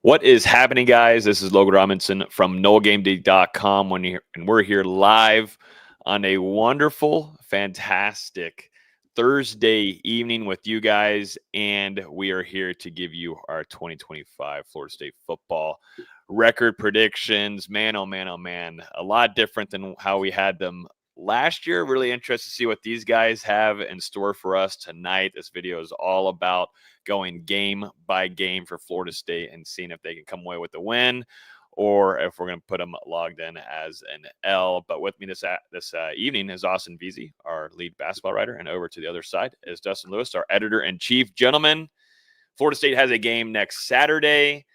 What is happening, guys? This is Logan Robinson from NoleGameday.com, and we're here live on a wonderful, fantastic Thursday evening with you guys, and we are here to give you our 2025 Florida State football record predictions. Man, oh man, oh man, a lot different than how we had them last year. Really interested to see what these guys have in store for us tonight. This video is all about going game by game for Florida State and seeing if they can come away with a win or if we're going to put them logged in as an L. But with me this evening is Austin Veazey, our lead basketball writer, and over to the other side is Dustin Lewis, our editor-in-chief. Gentlemen, Florida State has a game next Saturday.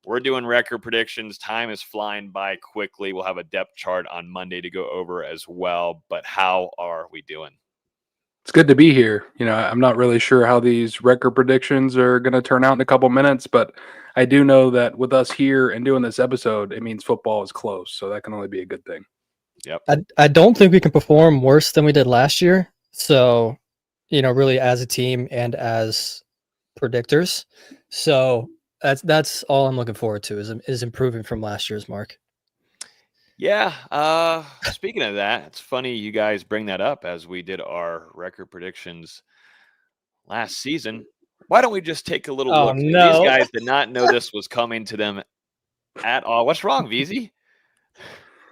We're doing record predictions. Time is flying by quickly. We'll have a depth chart on Monday to go over as well. But how are we doing? It's good to be here. I'm not really sure how these record predictions are going to turn out in a couple minutes, but I do know that with us here and doing this episode, it means football is close, so that can only be a good thing. Yep. I don't think we can perform worse than we did last year. So, really as a team and as predictors. So that's all I'm looking forward to is improving from last year's mark. Yeah. Speaking of that, it's funny you guys bring that up as we did our record predictions last season. Why don't we just take a little look? No. These guys did not know this was coming to them at all. What's wrong, Veazey?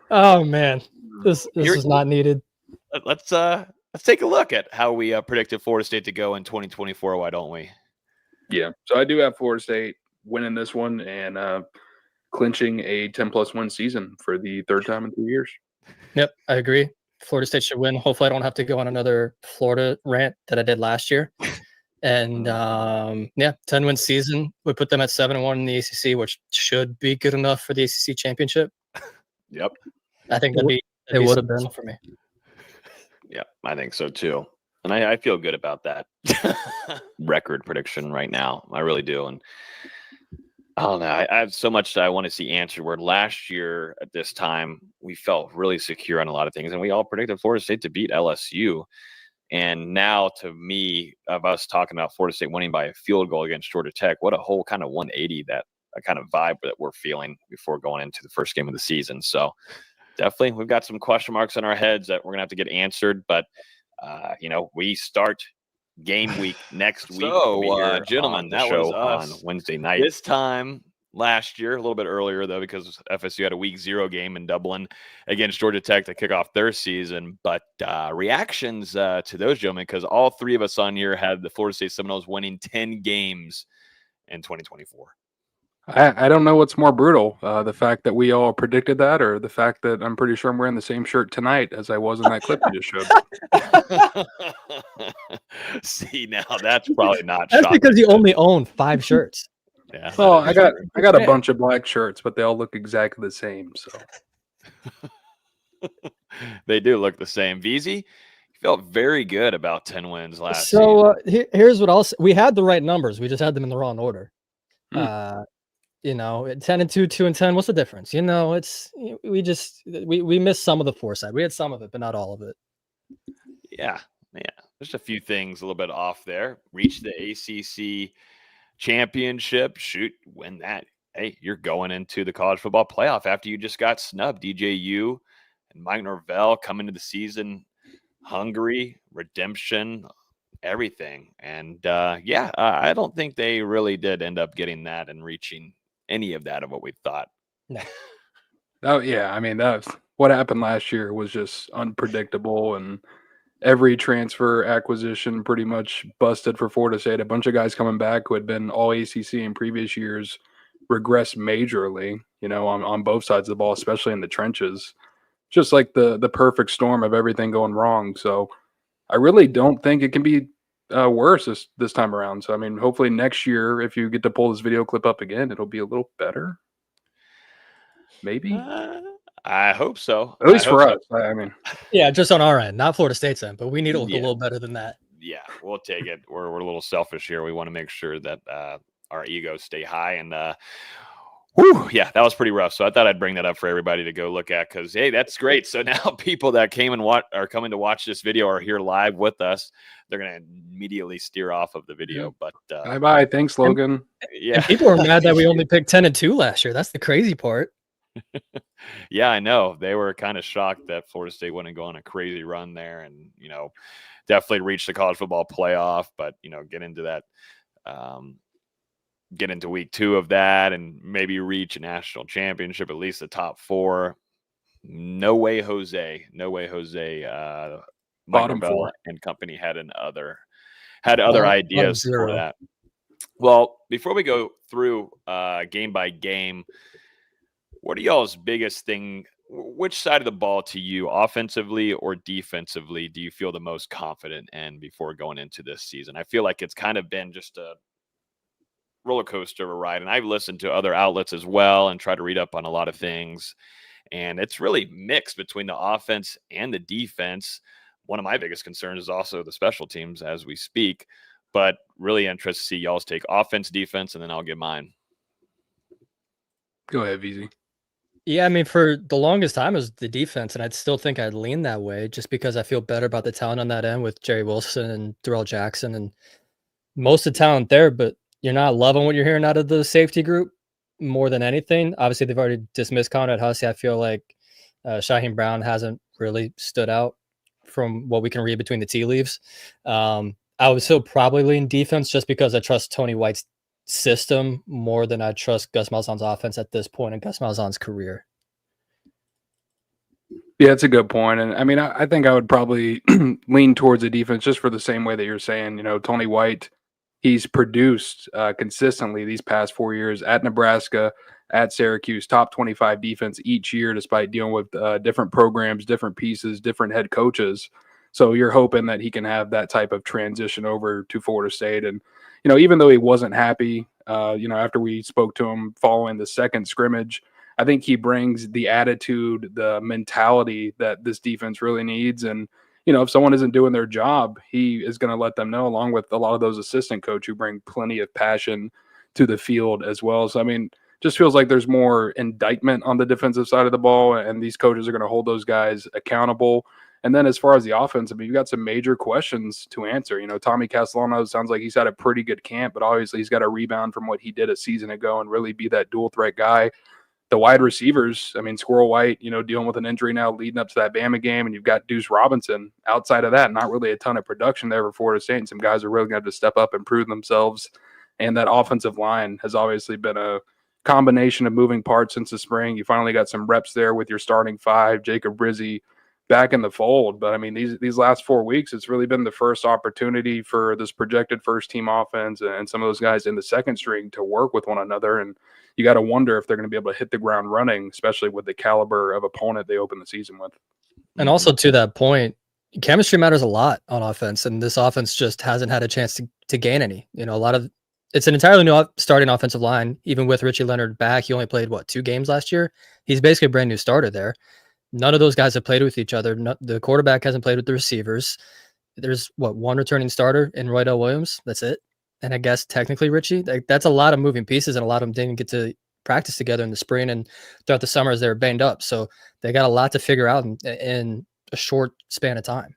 Oh man, this is not needed. Let's take a look at how we predicted Florida State to go in 2024. Why don't we? Yeah. So I do have Florida State winning this one and clinching a 10-plus win season for the third time in 3 years. Yep, I agree. Florida State should win. Hopefully I don't have to go on another Florida rant that I did last year. And 10-win season. We put them at 7-1 in the ACC, which should be good enough for the ACC championship. Yep. I think it would have been for me. Yeah, I think so too. And I feel good about that record prediction right now. I really do. And I don't know. I have so much that I want to see answered. Where last year at this time, we felt really secure on a lot of things. And we all predicted Florida State to beat LSU. And now, to me, of us talking about Florida State winning by a field goal against Georgia Tech, what a whole kind of 180 that kind of vibe that we're feeling before going into the first game of the season. So definitely, we've got some question marks in our heads that we're going to have to get answered. But, we start game week next week. So, gentlemen, that was us on Wednesday night. This time last year, a little bit earlier, though, because FSU had a week 0 game in Dublin against Georgia Tech to kick off their season. But reactions to those gentlemen, because all three of us on here had the Florida State Seminoles winning 10 games in 2024. I don't know what's more brutal, the fact that we all predicted that or the fact that I'm pretty sure I'm wearing the same shirt tonight as I was in that clip you just showed. See, now that's probably not That's shocking. because you only own 5 shirts. Yeah. Well, I got a bunch of black shirts, but they all look exactly the same. So they do look the same. Veazey, you felt very good about 10 wins last season. So here's what I'll say. We had the right numbers. We just had them in the wrong order. 10-2, 2-10. What's the difference? We missed some of the foresight. We had some of it, but not all of it. Yeah. Just a few things a little bit off there. Reach the ACC championship. Shoot, win that. Hey, you're going into the college football playoff after you just got snubbed. DJU and Mike Norvell come into the season hungry, redemption, everything. And I don't think they really did end up getting that and reaching any of that of what we thought. No. Oh yeah, I mean that's what happened last year was just unpredictable, and every transfer acquisition pretty much busted for Florida State. A bunch of guys coming back who had been all ACC in previous years regressed majorly, on both sides of the ball, especially in the trenches. Just like the perfect storm of everything going wrong. So I really don't think it can be worse this time around. So, I mean, hopefully next year, if you get to pull this video clip up again, it'll be a little better. Maybe. I hope so. At least for us. I mean, yeah, just on our end, not Florida State's end, but we need to look a little better than that. Yeah, we'll take it. We're a little selfish here. We want to make sure that our egos stay high. And Whew, yeah, that was pretty rough. So I thought I'd bring that up for everybody to go look at because, hey, that's great. So now people that came and are coming to watch this video are here live with us. They're going to immediately steer off of the video. But bye. Thanks, Logan. yeah, And people are mad that we only picked 10-2 last year. That's the crazy part. Yeah, I know. They were kind of shocked that Florida State wouldn't go on a crazy run there and, definitely reach the college football playoff, but, get into that, get into week 2 of that and maybe reach a national championship, at least the top 4. No way, Jose. Mike Bottom Norvell 4 and company had other ideas for 0. that. Well, before we go through game by game, what are y'all's biggest thing? Which side of the ball to you, offensively or defensively, do you feel the most confident in before going into this season? I feel like it's kind of been just a roller coaster of a ride, and I've listened to other outlets as well and tried to read up on a lot of things, and it's really mixed between the offense and the defense. One of my biggest concerns is also the special teams as we speak, but really interested to see y'all's take offense, defense, and then I'll give mine. Go ahead, VZ. Yeah, I mean, for the longest time it was the defense, and I'd still think I'd lean that way just because I feel better about the talent on that end with Jerry Wilson and Darrell Jackson and most of the talent there, but you're not loving what you're hearing out of the safety group more than anything. Obviously, they've already dismissed Conrad Hussey. I feel like Shaheem Brown hasn't really stood out from what we can read between the tea leaves. I would still probably lean defense just because I trust Tony White's system more than I trust Gus Malzahn's offense at this point in Gus Malzahn's career. Yeah, it's a good point. And I mean, I think I would probably lean towards the defense just for the same way that you're saying. Tony White, he's produced consistently these past 4 years at Nebraska, at Syracuse, top 25 defense each year, despite dealing with different programs, different pieces, different head coaches. So you're hoping that he can have that type of transition over to Florida State. And, even though he wasn't happy, after we spoke to him following the second scrimmage, I think he brings the attitude, the mentality that this defense really needs. And, if someone isn't doing their job, he is going to let them know, along with a lot of those assistant coaches who bring plenty of passion to the field as well. So, I mean, just feels like there's more indictment on the defensive side of the ball, and these coaches are going to hold those guys accountable. And then as far as the offense, I mean, you've got some major questions to answer. Tommy Castellano sounds like he's had a pretty good camp, but obviously he's got to rebound from what he did a season ago and really be that dual threat guy. The wide receivers, I mean, Squirrel White, dealing with an injury now leading up to that Bama game, and you've got Deuce Robinson. Outside of that, not really a ton of production there for Florida State, and some guys are really going to have to step up and prove themselves. And that offensive line has obviously been a combination of moving parts since the spring. You finally got some reps there with your starting 5, Jacob Rizzi, back in the fold. But I mean, these last 4 weeks, it's really been the first opportunity for this projected first team offense and some of those guys in the second string to work with one another. And you got to wonder if they're going to be able to hit the ground running, especially with the caliber of opponent they open the season with. And also to that point, chemistry matters a lot on offense, and this offense just hasn't had a chance to gain any. It's an entirely new starting offensive line. Even with Richie Leonard back, he only played 2 games last year. He's basically a brand new starter there. None of those guys have played with each other. The quarterback hasn't played with the receivers. There's one returning starter in Roydell Williams. That's it. And I guess technically Richie. That's a lot of moving pieces, and a lot of them didn't get to practice together in the spring and throughout the summer as they were banged up. So they got a lot to figure out in a short span of time.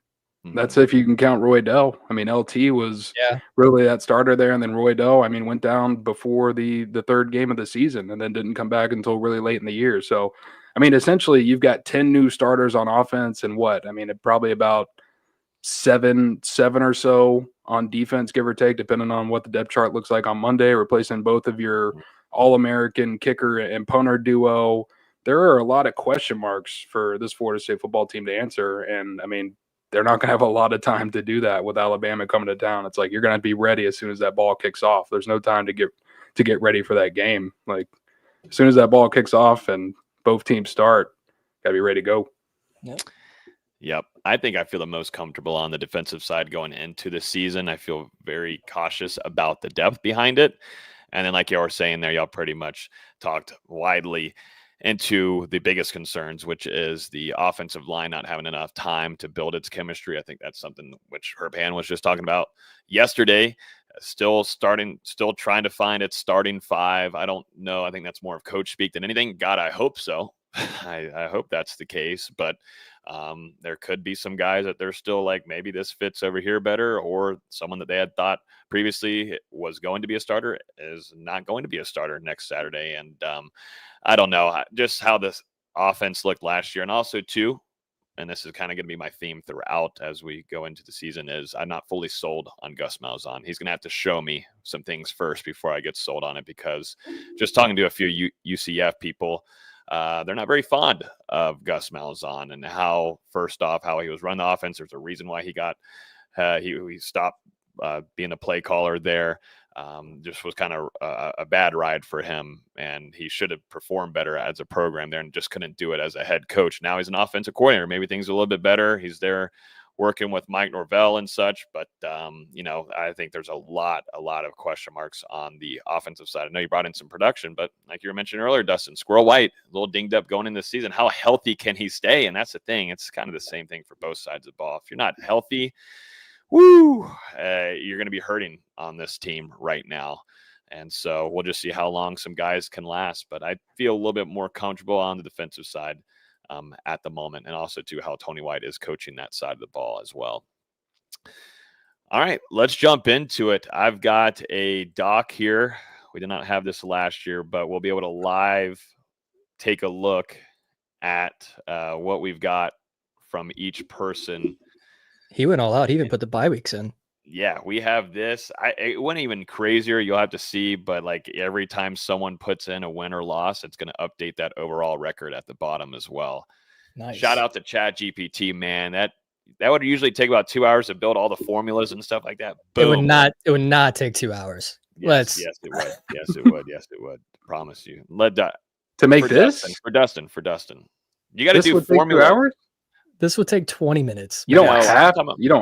That's if you can count Roydell. I mean, LT was really that starter there, and then Roydell, I mean, went down before the third game of the season and then didn't come back until really late in the year. So, I mean, essentially you've got 10 new starters on offense and probably about seven or so on defense, give or take, depending on what the depth chart looks like on Monday, replacing both of your All-American kicker and punter duo. There are a lot of question marks for this Florida State football team to answer. And I mean, they're not going to have a lot of time to do that with Alabama coming to town. It's like you're going to be ready as soon as that ball kicks off. There's no time to get ready for that game. Like as soon as that ball kicks off and both teams start, got to be ready to go. Yep. I think I feel the most comfortable on the defensive side going into the season. I feel very cautious about the depth behind it. And then like y'all were saying there, y'all pretty much talked widely into the biggest concerns, which is the offensive line not having enough time to build its chemistry. I think that's something which Herb Hand was just talking about yesterday. Still trying to find its starting five. I don't know. I think that's more of coach speak than anything. God, I hope so. I hope that's the case. But there could be some guys that they're still like, maybe this fits over here better, or someone that they had thought previously was going to be a starter is not going to be a starter next Saturday. And I don't know just how this offense looked last year. And also, too, and this is kind of going to be my theme throughout as we go into the season, is I'm not fully sold on Gus Malzahn. He's going to have to show me some things first before I get sold on it, because just talking to a few UCF people, they're not very fond of Gus Malzahn and how he was running the offense. There's a reason why he got he stopped being a play caller there. Just was kind of a bad ride for him, and he should have performed better as a program there and just couldn't do it as a head coach. Now he's an offensive coordinator. Maybe things are a little bit better. He's there working with Mike Norvell and such, but I think there's a lot of question marks on the offensive side. I know you brought in some production, but like you were mentioning earlier, Dustin, Squirrel White, a little dinged up going into the season. How healthy can he stay? And that's the thing. It's kind of the same thing for both sides of the ball. If you're not healthy, you're going to be hurting on this team right now. And so we'll just see how long some guys can last. But I feel a little bit more comfortable on the defensive side at the moment, and also too how Tony White is coaching that side of the ball as well. All right, let's jump into it. I've got a doc here. We did not have this last year, but we'll be able to live take a look at what we've got from each person. He went all out. He even put the bye weeks in. Yeah, we have this. It went even crazier. You'll have to see, but like every time someone puts in a win or loss, it's going to update that overall record at the bottom as well. Nice. Shout out to ChatGPT, man. That would usually take about 2 hours to build all the formulas and stuff like that. Boom. It would not take 2 hours. Yes, it would. Yes, it would. Yes, it would. Promise you. To make this? For Dustin. You got to do formula. 2 hours? This would take 20 minutes. You don't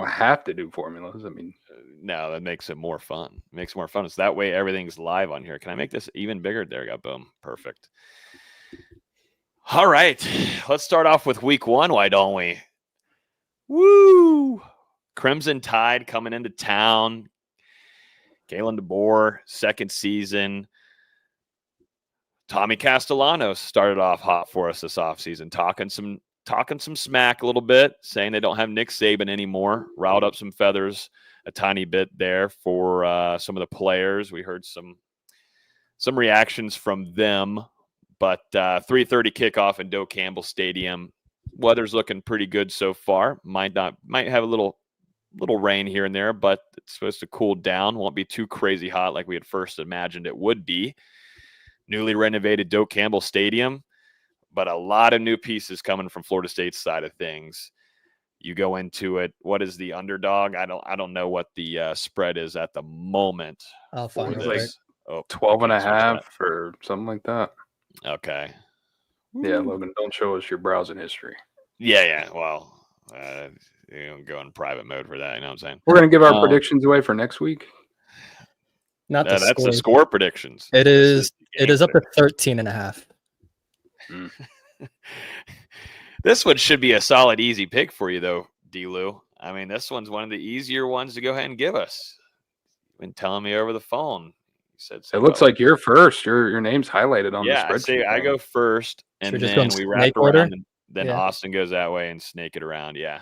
have to do formulas. I mean, no, that makes it more fun. It makes it more fun. It's that way everything's live on here. Can I make this even bigger? There we go. Boom. Perfect. All right. Let's start off with week 1. Why don't we? Woo! Crimson Tide coming into town. Kalen DeBoer, second season. Tommy Castellanos started off hot for us this offseason, talking some smack a little bit, saying they don't have Nick Saban anymore. Riled up some feathers a tiny bit there for some of the players. We heard some reactions from them, but 3:30 kickoff in Doak Campbell Stadium. Weather's looking pretty good so far. Might have a little rain here and there, but it's supposed to cool down. Won't be too crazy hot like we had first imagined it would be. Newly renovated Doak Campbell Stadium, but a lot of new pieces coming from Florida State's side of things. You go into it. What is the underdog? I don't know what the spread is at the moment. I'll find it. Like 12 and a half or something like that. Okay. Yeah, Logan, don't show us your browsing history. Yeah. Well, go in private mode for that. You know what I'm saying? We're going to give our predictions away for next week. Not that's the score predictions. It is up to 13 and a half. This one should be a solid, easy pick for you, though, D-Lou. I mean, this one's one of the easier ones to go ahead and give us. You've been telling me over the phone. You said so. It looks like you're first. Your name's highlighted on the spreadsheet. Yeah, I go first, and then we wrap around, and then Austin goes that way and snake it around. Yeah.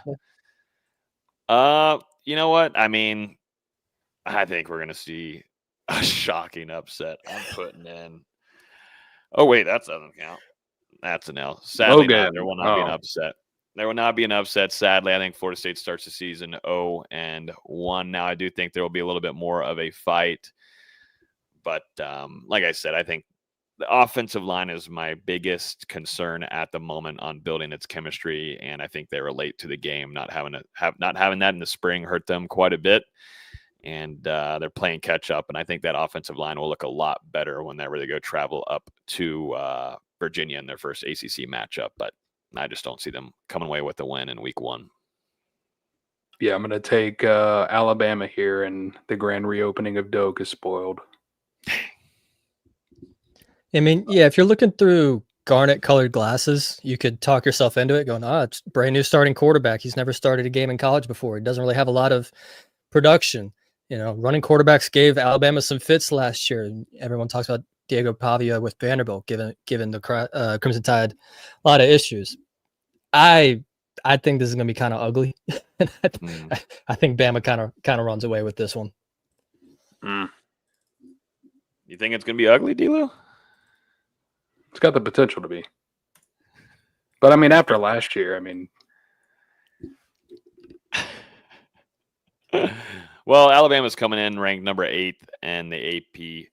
You know what? I mean, I think we're going to see a shocking upset. I'm putting in. Oh, wait, that doesn't count. That's an L. Sadly, there will not be an upset. There will not be an upset, sadly. I think Florida State starts the season 0-1. Now, I do think there will be a little bit more of a fight. But like I said, I think the offensive line is my biggest concern at the moment on building its chemistry. And I think they were late to the game. Not having that in the spring hurt them quite a bit. And they're playing catch up. And I think that offensive line will look a lot better whenever they go travel up to Virginia in their first ACC matchup. But I just don't see them coming away with the win in week 1. Yeah, I'm going to take Alabama here, and the grand reopening of Doak is spoiled. I mean, yeah, if you're looking through garnet-colored glasses, you could talk yourself into it going, it's brand new starting quarterback. He's never started a game in college before. He doesn't really have a lot of production. running quarterbacks gave Alabama some fits last year. Everyone talks about Diego Pavia with Vanderbilt, given the Crimson Tide a lot of issues. I think this is going to be kind of ugly. I think Bama kind of runs away with this one. You think it's going to be ugly, D-Lou? It's got the potential to be. But, I mean, after last year, I mean. Well, Alabama's coming in ranked number 8 in the AP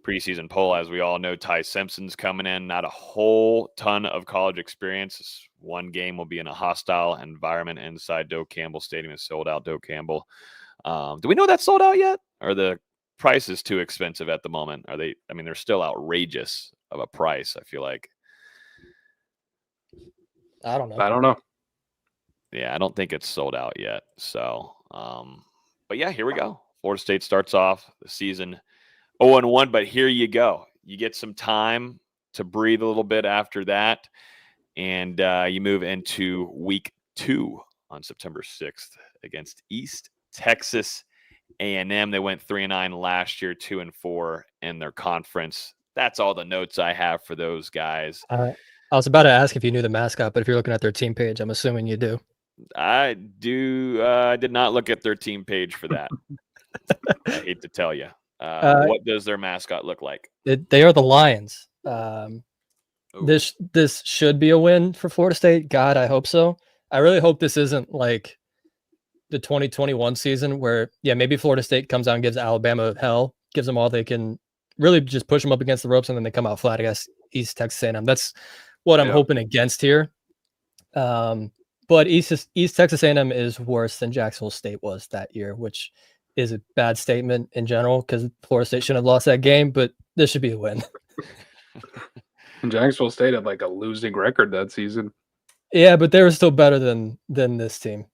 preseason poll. As we all know, Ty Simpson's coming in. Not a whole ton of college experience. One game will be in a hostile environment inside Doak Campbell Stadium. Is sold out, Doak Campbell. Do we know that's sold out yet? Or the price is too expensive at the moment? Are they? I mean, they're still outrageous of a price, I feel like. I don't know. Yeah, I don't think it's sold out yet. So, but yeah, here we go. Florida State starts off the season 0-1, but here you go. You get some time to breathe a little bit after that, and you move into week 2 on September 6th against East Texas A&M. They went 3-9 last year, 2-4 in their conference. That's all the notes I have for those guys. I was about to ask if you knew the mascot, but if you're looking at their team page, I'm assuming you do. I do. I did not look at their team page for that. I hate to tell you. What does their mascot look like? They are the Lions. This should be a win for Florida State. God, I hope so. I really hope this isn't like the 2021 season where, maybe Florida State comes out and gives Alabama hell, gives them all they can, really just push them up against the ropes, and then they come out flat against East Texas A&M. That's what I'm hoping against here. But East Texas A&M is worse than Jacksonville State was that year, which is a bad statement in general because Florida State shouldn't have lost that game, but this should be a win. And Jacksonville State had like a losing record that season. Yeah, but they were still better than this team.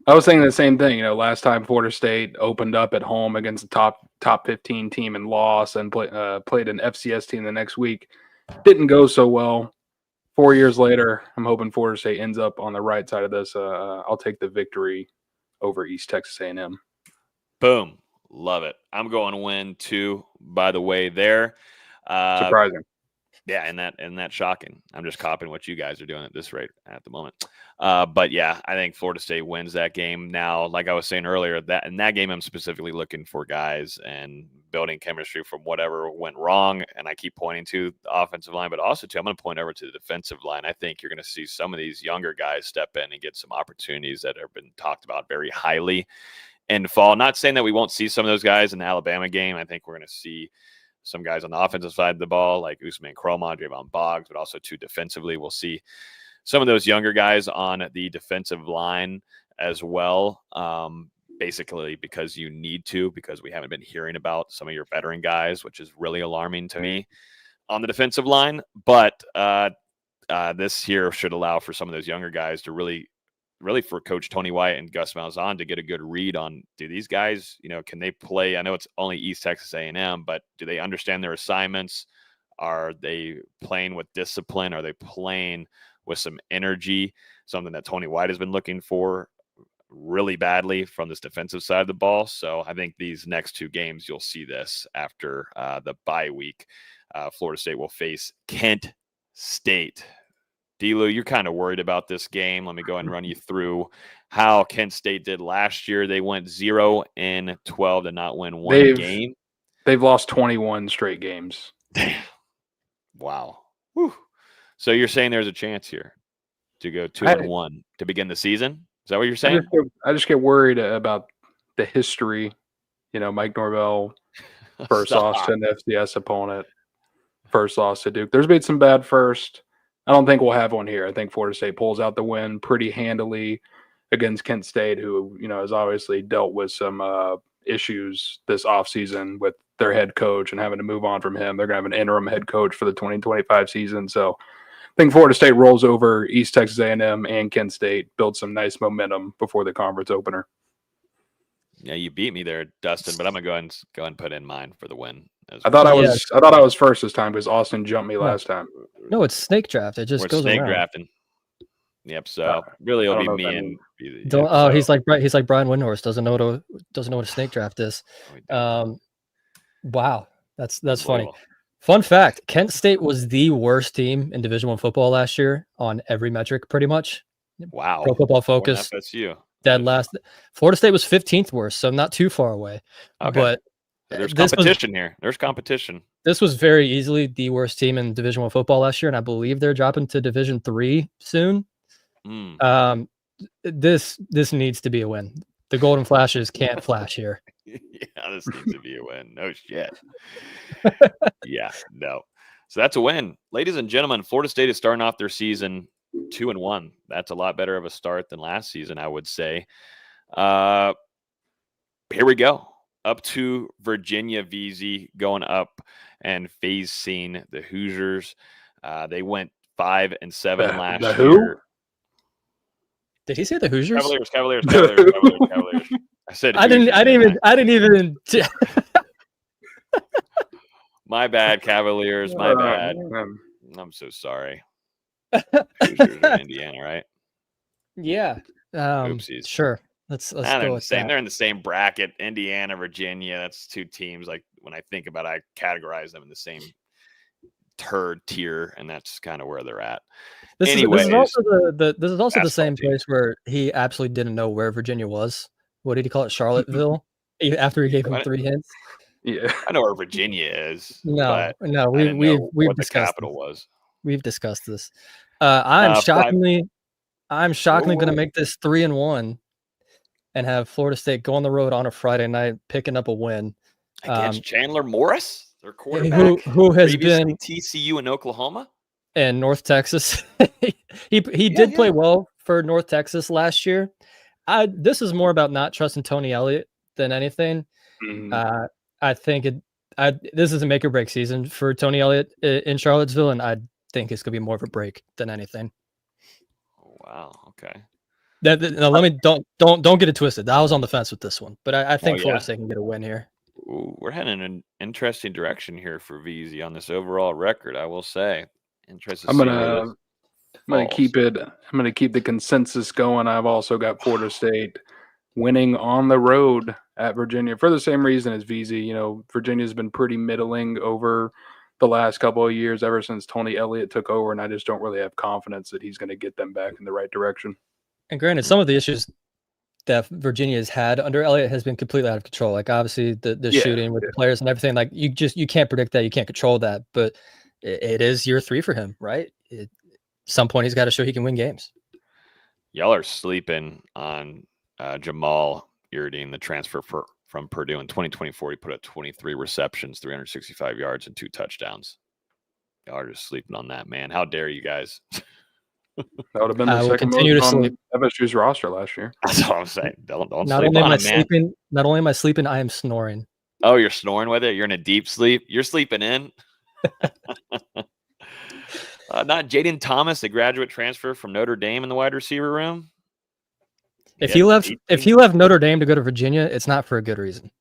I was thinking the same thing. Last time Florida State opened up at home against the top 15 team and lost, and played an FCS team the next week. Didn't go so well. 4 years later, I'm hoping Florida State ends up on the right side of this. I'll take the victory over East Texas A&M. Boom. Love it. I'm going win too, by the way, there. Surprising. Yeah, and that shocking. I'm just copying what you guys are doing at this rate at the moment. But yeah, I think Florida State wins that game. Now, like I was saying earlier, in that game, I'm specifically looking for guys and building chemistry from whatever went wrong. And I keep pointing to the offensive line, but also I'm going to point over to the defensive line. I think you're going to see some of these younger guys step in and get some opportunities that have been talked about very highly in fall. Not saying that we won't see some of those guys in the Alabama game. I think we're going to see some guys on the offensive side of the ball, like Usman Cromon, Javon Boggs, but also too defensively. We'll see some of those younger guys on the defensive line as well, basically because you need to, because we haven't been hearing about some of your veteran guys, which is really alarming to me on the defensive line. But this here should allow for some of those younger guys to really for Coach Tony White and Gus Malzahn to get a good read on, do these guys, can they play? I know it's only East Texas A&M, but do they understand their assignments? Are they playing with discipline? Are they playing with some energy? Something that Tony White has been looking for really badly from this defensive side of the ball. So I think these next 2 games, you'll see this after the bye week. Florida State will face Kent State. D-Lou, you're kind of worried about this game. Let me go ahead and run you through how Kent State did last year. They went 0-12 to not win one game. They've lost 21 straight games. Damn. Wow. Whew. So you're saying there's a chance here to go 2-1 to begin the season? Is that what you're saying? I just get worried about the history. Mike Norvell, first loss to an FCS opponent, first loss to Duke. There's been some bad first. I don't think we'll have one here. I think Florida State pulls out the win pretty handily against Kent State, who, has obviously dealt with some issues this offseason with their head coach and having to move on from him. They're going to have an interim head coach for the 2025 season. So I think Florida State rolls over East Texas A&M and Kent State, builds some nice momentum before the conference opener. Yeah, you beat me there, Dustin, but I'm going to go and put in mine for the win. I thought I was first this time because Austin jumped me last time. No, it's snake draft. It just goes snake around. drafting. Yep. So really, it'll be me and Don't. Oh, he's like Brian Windhorst doesn't know what a snake draft is. Wow, that's funny. Fun fact: Kent State was the worst team in Division I football last year on every metric, pretty much. Wow. Pro Football Focus. FSU. Dead last. Florida State was 15th worst, so not too far away. Okay. But there's competition here. There's competition. This was very easily the worst team in Division I football last year, and I believe they're dropping to Division III soon. This needs to be a win. The Golden Flashes can't flash here. Yeah, this needs to be a win. No shit. Yeah, no. So that's a win. Ladies and gentlemen, Florida State is starting off their season 2-1. That's a lot better of a start than last season, I would say. Here we go. Up to Virginia, VZ going up and facing the Hoosiers. They went 5-7 last year. Who? Did he say the Hoosiers? Cavaliers. I said I didn't even. My bad, Cavaliers. My bad. I'm so sorry. Hoosiers are in Indiana, right? Yeah. Oopsies. Sure. Let's go with that. They're in the same bracket. Indiana, Virginia. That's two teams. Like when I think about it, I categorize them in the same third tier, and that's kind of where they're at. This is also the same place where he absolutely didn't know where Virginia was. What did he call it? Charlottesville? After he gave him 3 hints. Yeah, I know where Virginia is. No, we've discussed the capital was. We've discussed this. I'm shockingly going to make this 3-1 and have Florida State go on the road on a Friday night, picking up a win against Chandler Morris, their quarterback, who has been TCU in Oklahoma and North Texas. he did play well for North Texas last year. This is more about not trusting Tony Elliott than anything. Mm-hmm. I think this is a make or break season for Tony Elliott in Charlottesville, and I think it's gonna be more of a break than anything. Oh, wow. Okay. Don't get it twisted. I was on the fence with this one, but I think Florida State can get a win here. Ooh, we're heading in an interesting direction here for VZ on this overall record. I will say, interesting. I'm gonna keep it. I'm gonna keep the consensus going. I've also got Florida State winning on the road at Virginia for the same reason as VZ. You know, Virginia's been pretty middling over the last couple of years, ever since Tony Elliott took over, and I just don't really have confidence that he's going to get them back in the right direction. And granted, some of the issues that Virginia has had under Elliott has been completely out of control. Like obviously the shooting with the players and everything. Like you can't predict that, you can't control that. But it is year 3 for him, right? At some point, he's got to show he can win games. Y'all are sleeping on Jamal Irdine, the transfer from Purdue in 2024. He put up 23 receptions, 365 yards, and 2 touchdowns. Y'all are just sleeping on that, man. How dare you guys? That would have been the second most on FSU's roster last year. That's all I'm saying. Don't not sleep only on am I him, man. sleeping, not only am I sleeping, I am snoring. Oh, you're snoring with it? You're in a deep sleep? You're sleeping in? Not Jaden Thomas, the graduate transfer from Notre Dame in the wide receiver room. If he left Notre Dame to go to Virginia, it's not for a good reason.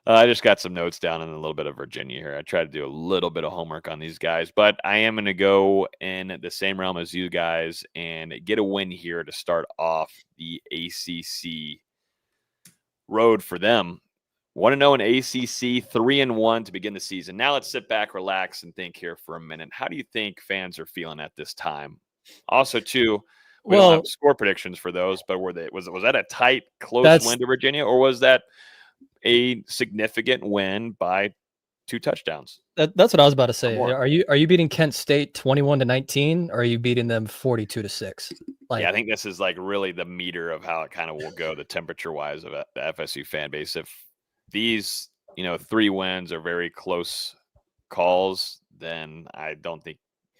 I just got some notes down in a little bit of Virginia here. I tried to do a little bit of homework on these guys, but I am going to go in the same realm as you guys and get a win here to start off the ACC road for them. 1-0 in ACC, 3-1 to begin the season. Now let's sit back, relax, and think here for a minute. How do you think fans are feeling at this time? Also, too, we don't have score predictions for those, but was that a tight, close win to Virginia, or was that a significant win by 2 touchdowns? That's what I was about to say. Are you beating Kent State 21-19, or are you beating them 42-6? I think this is like really the meter of how it kind of will go, the temperature wise of the FSU fan base. If these 3 wins are very close calls, then I don't think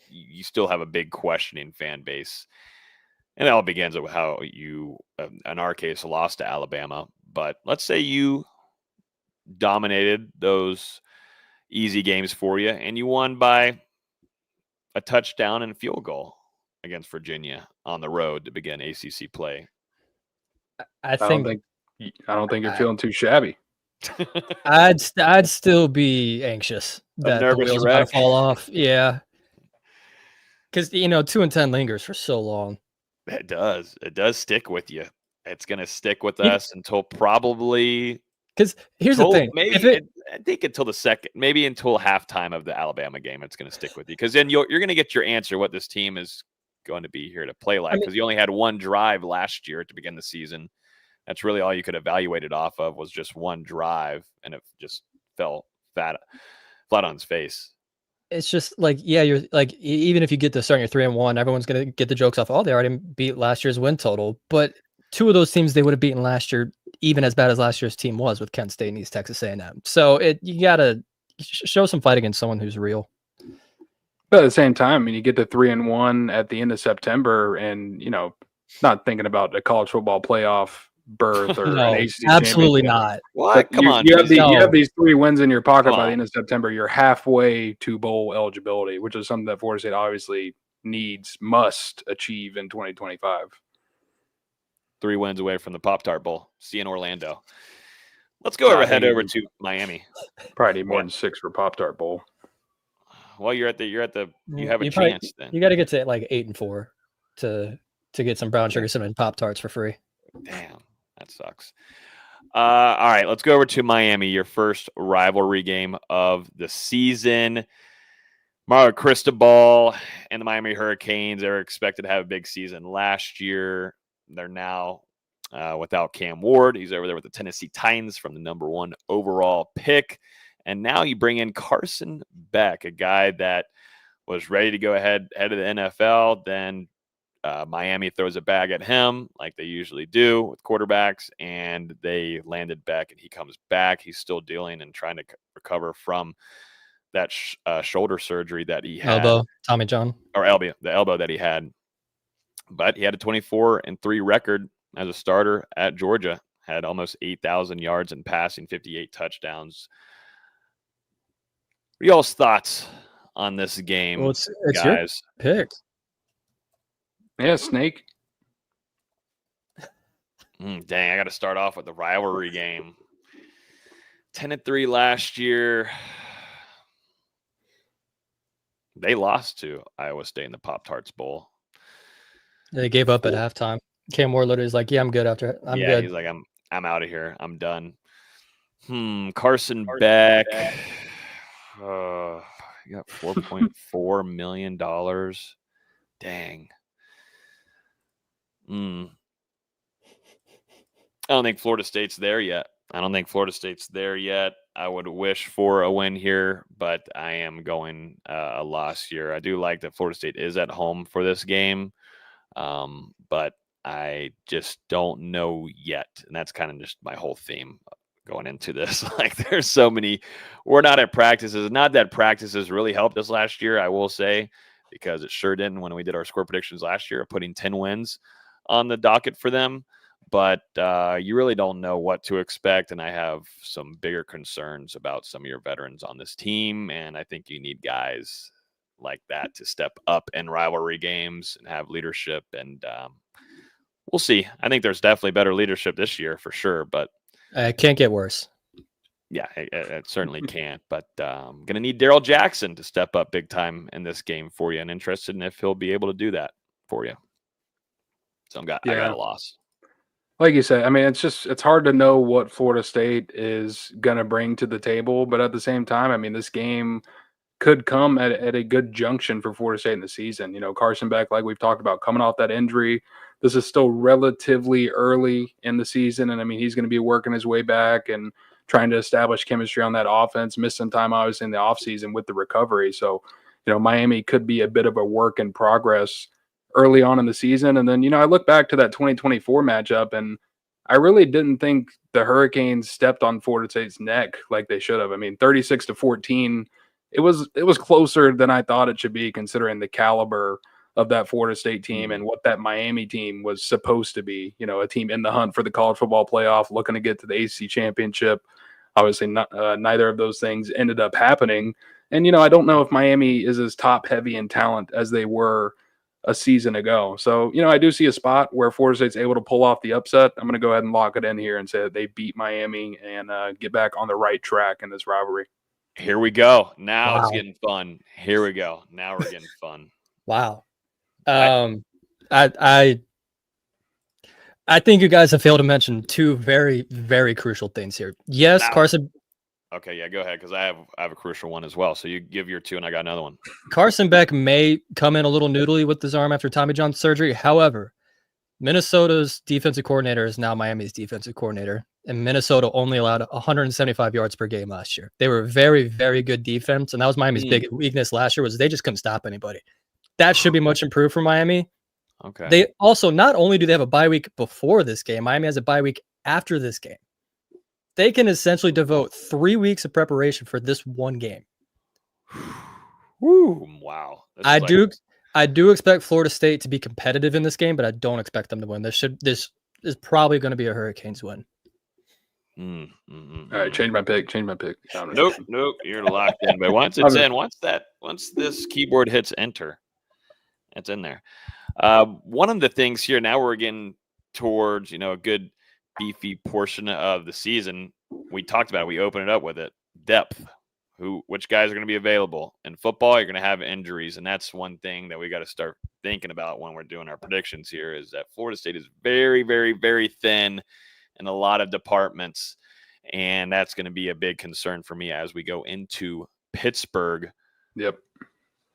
you still have a big questioning fan base. And it all begins with how you, in our case, lost to Alabama. But let's say you dominated those easy games for you, and you won by a touchdown and field goal against Virginia on the road to begin ACC play. I don't think you're feeling too shabby. I'd still be anxious that the wheels are going to fall off. Yeah, because 2-10 lingers for so long. It does. It does stick with you. It's going to stick with us until probably Because here's the thing. Maybe I think until the second, maybe until halftime of the Alabama game, it's going to stick with you. Because then you're going to get your answer what this team is going to be here to play like. Because you only had one drive last year to begin the season. That's really all you could evaluate it off of was just one drive, and it just fell flat on its face. It's just like, yeah, you're like, even if you get to starting your 3-1, everyone's going to get the jokes off. Oh, they already beat last year's win total. But two of those teams they would have beaten last year, even as bad as last year's team was with Kent State and East Texas A&M. So you got to show some fight against someone who's real. But at the same time, I mean, you get to 3-1 at the end of September and, not thinking about a college football playoff berth or no, an ACC absolutely championship. not. What? Come on. You have these 3 wins in your pocket by the on. end of September. You're halfway to bowl eligibility, which is something that Florida State obviously must achieve in 2025. 3 wins away from the Pop-Tart Bowl. See you in Orlando. Let's go head over to Miami. Probably need more than 6 for Pop-Tart Bowl. Well, you have a chance then. You got to get to like 8-4 to get some brown sugar cinnamon Pop-Tarts for free. Damn, that sucks. All right, let's go over to Miami, your first rivalry game of the season. Mario Cristobal and the Miami Hurricanes are expected to have a big season last year. They're now without Cam Ward. He's over there with the Tennessee Titans from the number 1 overall pick. And now you bring in Carson Beck, a guy that was ready to go ahead of the NFL. Then Miami throws a bag at him like they usually do with quarterbacks, and they landed Beck, and he comes back. He's still dealing and trying to recover from that shoulder surgery that he had. Elbow, Tommy John. Or the elbow that he had. But he had a 24-3 record as a starter at Georgia, had almost 8,000 yards in passing, 58 touchdowns. What are y'all's thoughts on this game, Well, it's guys? Your pick. Yeah, Snake. Dang, I got to start off with the rivalry game. 10-3 last year. They lost to Iowa State in the Pop-Tarts Bowl. They gave up at halftime. Cam Ward literally is like, "Yeah, I'm good after. I'm good." He's like, "I'm out of here. I'm done." Carson Beck. You got $4.4 million. Dang. I don't think Florida State's there yet. I would wish for a win here, but I am going a loss here. I do like that Florida State is at home for this game, but I just don't know yet. And that's kind of just my whole theme going into this. Like, there's so many. We're not at practices. Not that practices really helped us last year, I will say, because it sure didn't when we did our score predictions last year, putting 10 wins on the docket for them. But you really don't know what to expect, and I have some bigger concerns about some of your veterans on this team, and I think you need guys like that to step up in rivalry games and have leadership, and we'll see. I think there's definitely better leadership this year for sure, but it can't get worse. Yeah, it certainly can't, but I'm going to need Darrell Jackson to step up big time in this game for you, and interested in if he'll be able to do that for you. So I got a loss. Like you said, I mean, it's hard to know what Florida State is going to bring to the table, but at the same time, I mean, this game could come at a good junction for Florida State in the season. Carson Beck, like we've talked about, coming off that injury. This is still relatively early in the season, and I mean, he's going to be working his way back and trying to establish chemistry on that offense. Missed some time, obviously, in the offseason with the recovery. So, Miami could be a bit of a work in progress early on in the season. And then, I look back to that 2024 matchup, and I really didn't think the Hurricanes stepped on Florida State's neck like they should have. I mean, 36-14, it was closer than I thought it should be, considering the caliber of that Florida State team and what that Miami team was supposed to be. A team in the hunt for the college football playoff, looking to get to the ACC championship. Obviously, neither of those things ended up happening. And, I don't know if Miami is as top heavy in talent as they were a season ago. So, I do see a spot where Florida State's able to pull off the upset. I'm going to go ahead and lock it in here and say that they beat Miami and get back on the right track in this rivalry. Here we go. Now It's getting fun. Here we go. Now we're getting fun. Wow. I I think you guys have failed to mention two very, very crucial things here. Yes, Now- Carson Okay, yeah, go ahead because I have a crucial one as well. So you give your two, and I got another one. Carson Beck may come in a little noodly with his arm after Tommy John surgery. However, Minnesota's defensive coordinator is now Miami's defensive coordinator, and Minnesota only allowed 175 yards per game last year. They were very, very good defense, and that was Miami's big weakness last year was they just couldn't stop anybody. That should be much improved for Miami. Okay. They also, not only do they have a bye week before this game, Miami has a bye week after this game. They can essentially devote 3 weeks of preparation for this one game. Woo! Wow. I do expect Florida State to be competitive in this game, but I don't expect them to win. This is probably going to be a Hurricanes win. All right, change my pick. Nope. You're locked in. But once it's in, once this keyboard hits enter, it's in there. One of the things here now we're getting towards a good beefy portion of the season. We talked about it. We open it up with it. Depth. Which guys are going to be available in football? You're going to have injuries, and that's one thing that we got to start thinking about when we're doing our predictions here. Is that Florida State is very, very, very thin in a lot of departments, and that's going to be a big concern for me as we go into Pittsburgh. Yep.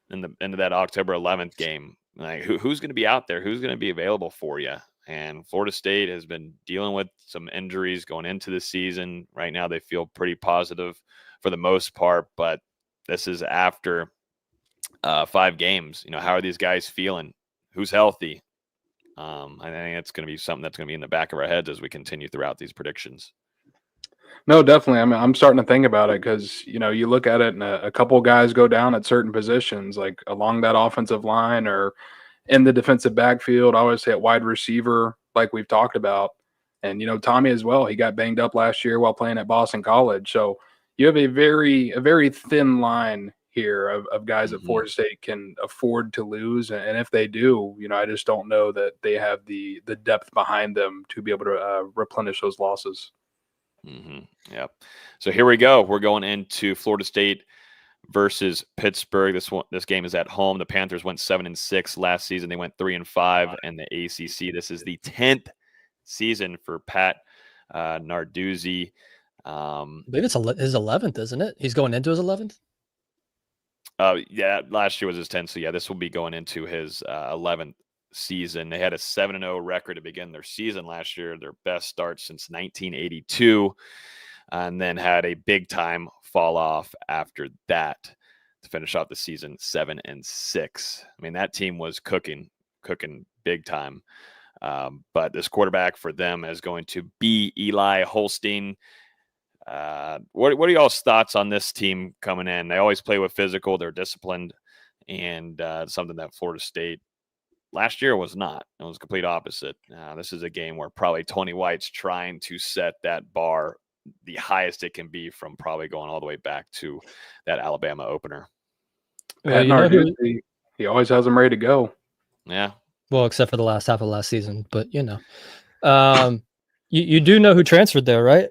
Into that October 11th game. Like who's going to be out there? Who's going to be available for you? And Florida State has been dealing with some injuries going into the season. Right now, they feel pretty positive for the most part, but this is after 5 games. How are these guys feeling? Who's healthy? I think it's going to be something that's going to be in the back of our heads as we continue throughout these predictions. No, definitely. I mean, I'm starting to think about it because, you look at it and a couple guys go down at certain positions, like along that offensive line or in the defensive backfield. I always say at wide receiver, like we've talked about. And, Tommy as well, he got banged up last year while playing at Boston College. So you have a very thin line here of guys that Florida State can afford to lose. And if they do, I just don't know that they have the depth behind them to be able to replenish those losses. Yep. So here we go. We're going into Florida State versus Pittsburgh. This game is at home. The Panthers went 7-6 last season. They went 3-5 in the ACC. This is the 10th season for Pat Narduzzi. I believe it's his 11th, isn't it? He's going into his 11th. Yeah, last year was his 10th. So yeah, this will be going into his 11th season. They had a 7-0 record to begin their season last year, their best start since 1982, and then had a big time fall off after that to finish off the season 7-6. I mean, that team was cooking big time. But this quarterback for them is going to be Eli Holstein. What are y'all's thoughts on this team coming in? They always play with physical. They're disciplined, and something that Florida State last year was not. It was complete opposite. This is a game where probably Tony White's trying to set that bar the highest it can be from probably going all the way back to that Alabama opener. He always has them ready to go. Yeah. Well, except for the last half of last season, but you do know who transferred there, right?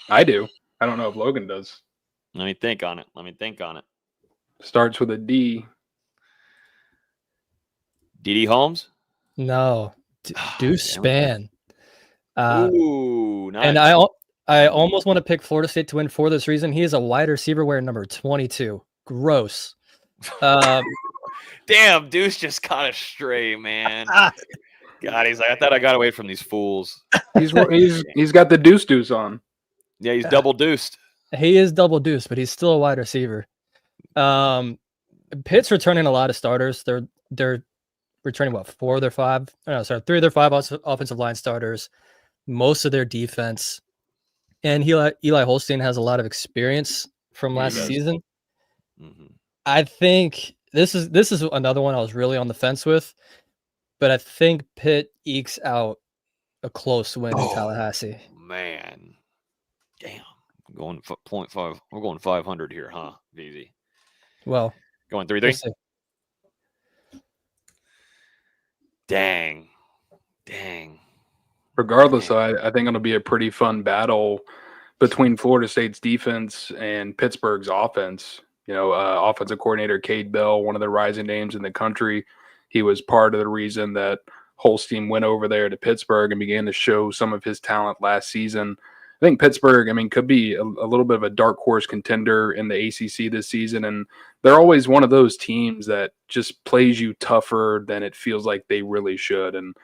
I do. I don't know if Logan does. Let me think on it. Starts with a D. D.D. Holmes? No. Deuce Spann. Ooh, nice. And I almost want to pick Florida State to win for this reason. He is a wide receiver wearing number 22. Gross. Damn, Deuce just caught a stray, man. God, he's like, I thought I got away from these fools. He's got the deuce on. Yeah, he's double deuced. He is double deuced, but he's still a wide receiver. Pitt's returning a lot of starters. They're returning three of their five offensive line starters, most of their defense. And Eli Holstein has a lot of experience from last season. I think this is another one I was really on the fence with, but I think Pitt ekes out a close win in Tallahassee. Man. Damn. Going 0.5. We're going 500 here, huh? VZ. Well, going 3-3. Dang. Regardless, I think it'll be a pretty fun battle between Florida State's defense and Pittsburgh's offense. Offensive coordinator Cade Bell, one of the rising names in the country. He was part of the reason that Holstein went over there to Pittsburgh and began to show some of his talent last season. I think Pittsburgh, could be a little bit of a dark horse contender in the ACC this season. And they're always one of those teams that just plays you tougher than it feels like they really should. And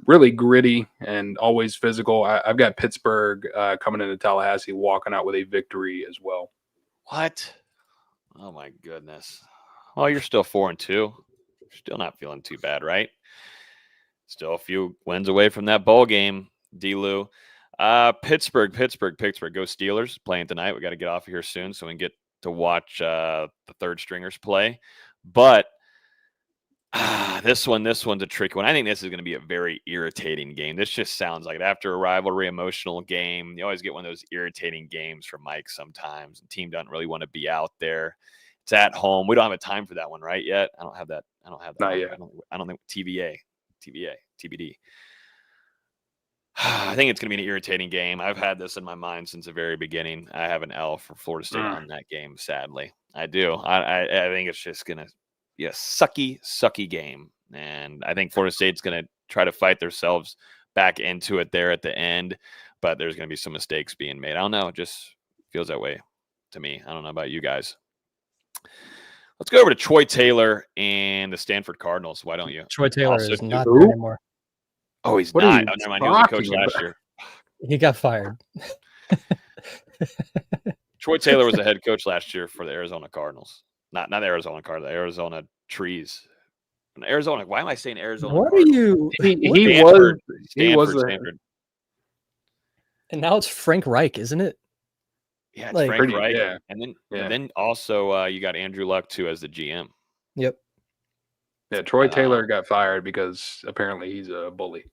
really gritty and always physical. I've got Pittsburgh coming into Tallahassee, walking out with a victory as well. What? Oh, my goodness. Well, you're still 4-2. Still not feeling too bad, right? Still a few wins away from that bowl game, D-Lou. Pittsburgh. Go Steelers playing tonight. We got to get off of here soon so we can get to watch the third stringers play. But this one's a tricky one. I think this is going to be a very irritating game. This just sounds like it. After a rivalry, emotional game, you always get one of those irritating games from Mike sometimes. The team doesn't really want to be out there. It's at home. We don't have a time for that one right yet. I don't have that. Not yet. I don't think TBD. I think it's going to be an irritating game. I've had this in my mind since the very beginning. I have an L for Florida State on that game, sadly. I do. I think it's just going to be a sucky game. And I think Florida State's going to try to fight themselves back into it there at the end. But there's going to be some mistakes being made. I don't know. It just feels that way to me. I don't know about you guys. Let's go over to Troy Taylor and the Stanford Cardinals. Why don't you? Troy Taylor is not there anymore. Oh, he's not. Oh, never mind. He was a coach last year. He got fired. Troy Taylor was the head coach last year for the Arizona Cardinals. Not the Arizona Cardinals, the Arizona Trees. Arizona. Why am I saying Arizona? What Cardinals? are you? He was Stanford. And now it's Frank Reich, isn't it? Yeah, it's Frank Reich. Yeah. And then also you got Andrew Luck too as the GM. Yep. Yeah, Troy Taylor got fired because apparently he's a bully.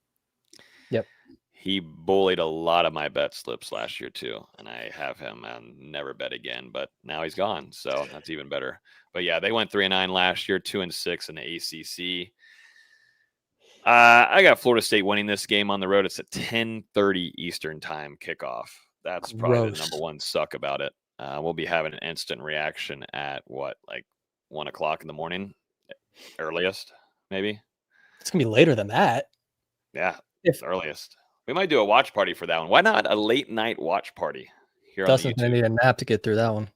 Yep. He bullied a lot of my bet slips last year too, and I have him on never bet again. But now he's gone, so that's even better. But yeah, they went 3-9 last year, 2-6 in the ACC. I got Florida State winning this game on the road. It's a 10:30 Eastern time kickoff. That's probably the number one suck about it. We'll be having an instant reaction at 1 o'clock in the morning, earliest, maybe. It's gonna be later than that. Yeah, it's earliest. We might do a watch party for that one. Why not a late night watch party here on Dustin's gonna need a nap to get through that one.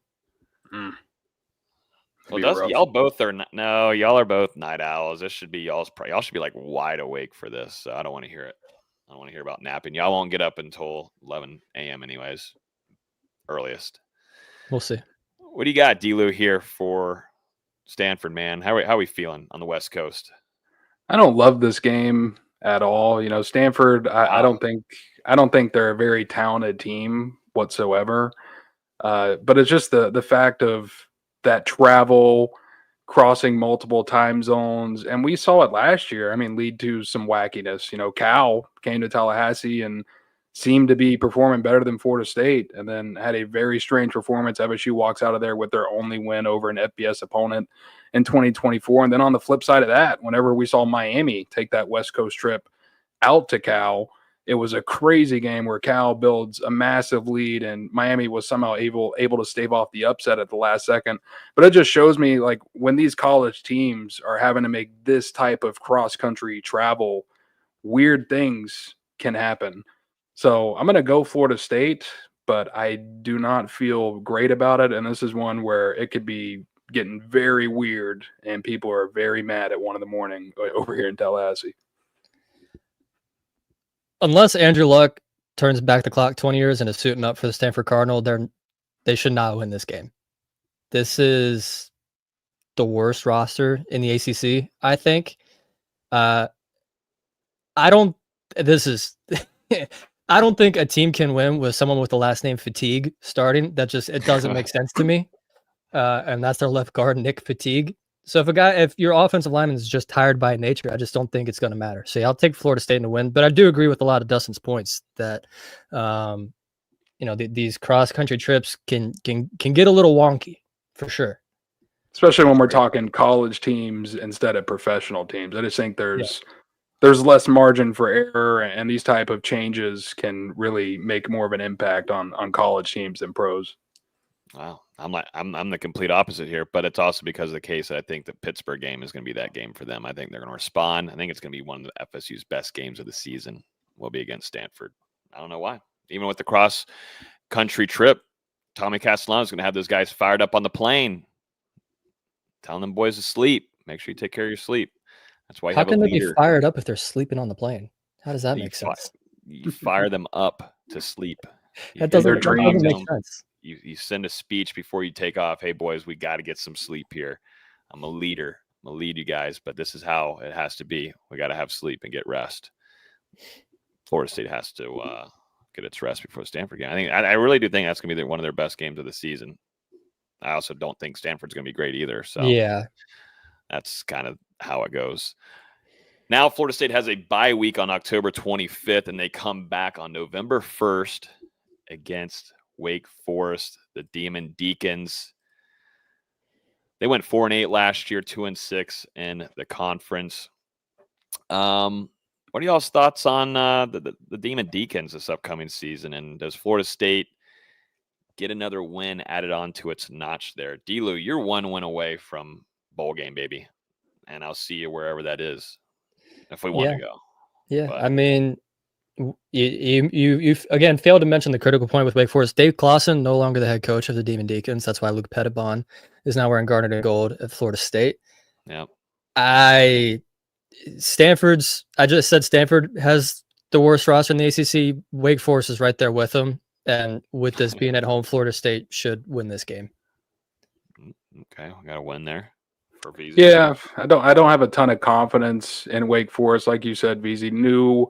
Well, Dustin, y'all both are no, y'all are both night owls. This should be y'all should be like wide awake for this. So I don't want to hear it. I don't want to hear about napping. Y'all won't get up until 11 a.m. anyways, earliest. We'll see. What do you got, D-Lou, here for Stanford, man? How are we feeling on the West Coast? I don't love this game at all. Stanford, I don't think they're a very talented team whatsoever. But it's just the fact of that travel, crossing multiple time zones. And we saw it last year, lead to some wackiness. Cal came to Tallahassee and seemed to be performing better than Florida State, and then had a very strange performance. FSU walks out of there with their only win over an FBS opponent in 2024. And then on the flip side of that, whenever we saw Miami take that West Coast trip out to Cal, it was a crazy game where Cal builds a massive lead and Miami was somehow able to stave off the upset at the last second. But it just shows me, like, when these college teams are having to make this type of cross-country travel, weird things can happen. So I'm going to go Florida State, but I do not feel great about it. And this is one where it could be getting very weird and people are very mad at 1 a.m. over here in Tallahassee. Unless Andrew Luck turns back the clock 20 years and is suiting up for the Stanford Cardinal, they should not win this game. This is the worst roster in the ACC, I think. I don't think a team can win with someone with the last name Fatigue starting. It doesn't make sense to me. And that's their left guard, Nick Fatigue. So if your offensive lineman is just tired by nature, I just don't think it's going to matter. So I'll take Florida State to win, but I do agree with a lot of Dustin's points that, these cross country trips can get a little wonky for sure. Especially when we're talking college teams instead of professional teams. I just think there's less margin for error, and these type of changes can really make more of an impact on college teams than pros. Wow, I'm the complete opposite here, but it's also because of the case that I think the Pittsburgh game is going to be that game for them. I think they're going to respond. I think it's going to be one of the FSU's best games of the season. Will be against Stanford. I don't know why. Even with the cross country trip, Tommy Castellano is going to have those guys fired up on the plane, telling them boys to sleep. Make sure you take care of your sleep. That's why you How have a can they be leader. fired up if they're sleeping on the plane? How does that make sense? You fire them up to sleep. That doesn't dreams. make sense. You send a speech before you take off. Hey, boys, we got to get some sleep here. I'm a leader. I'm going to lead you guys, but this is how it has to be. We got to have sleep and get rest. Florida State has to get its rest before the Stanford game. I really do think that's going to be one of their best games of the season. I also don't think Stanford's going to be great either. So yeah, that's kind of how it goes. Now Florida State has a bye week on October 25th, and they come back on November 1st against Wake Forest, the Demon Deacons. They went 4-8 last year, 2-6 in the conference. What are y'all's thoughts on the Demon Deacons this upcoming season? And does Florida State get another win added on to its notch there? D-Lou, you're one win away from bowl game, baby. And I'll see you wherever that is if we want to go. Yeah, But I mean, you again failed to mention the critical point with Wake Forest. Dave Clawson, no longer the head coach of the Demon Deacons. That's why Luke Pettibon is now wearing garnet and gold at Florida State. Yeah. I just said Stanford has the worst roster in the ACC. Wake Forest is right there with them. And with this being at home, Florida State should win this game. Okay, we got a win there for VZ. Yeah, I don't have a ton of confidence in Wake Forest, like you said, VZ. New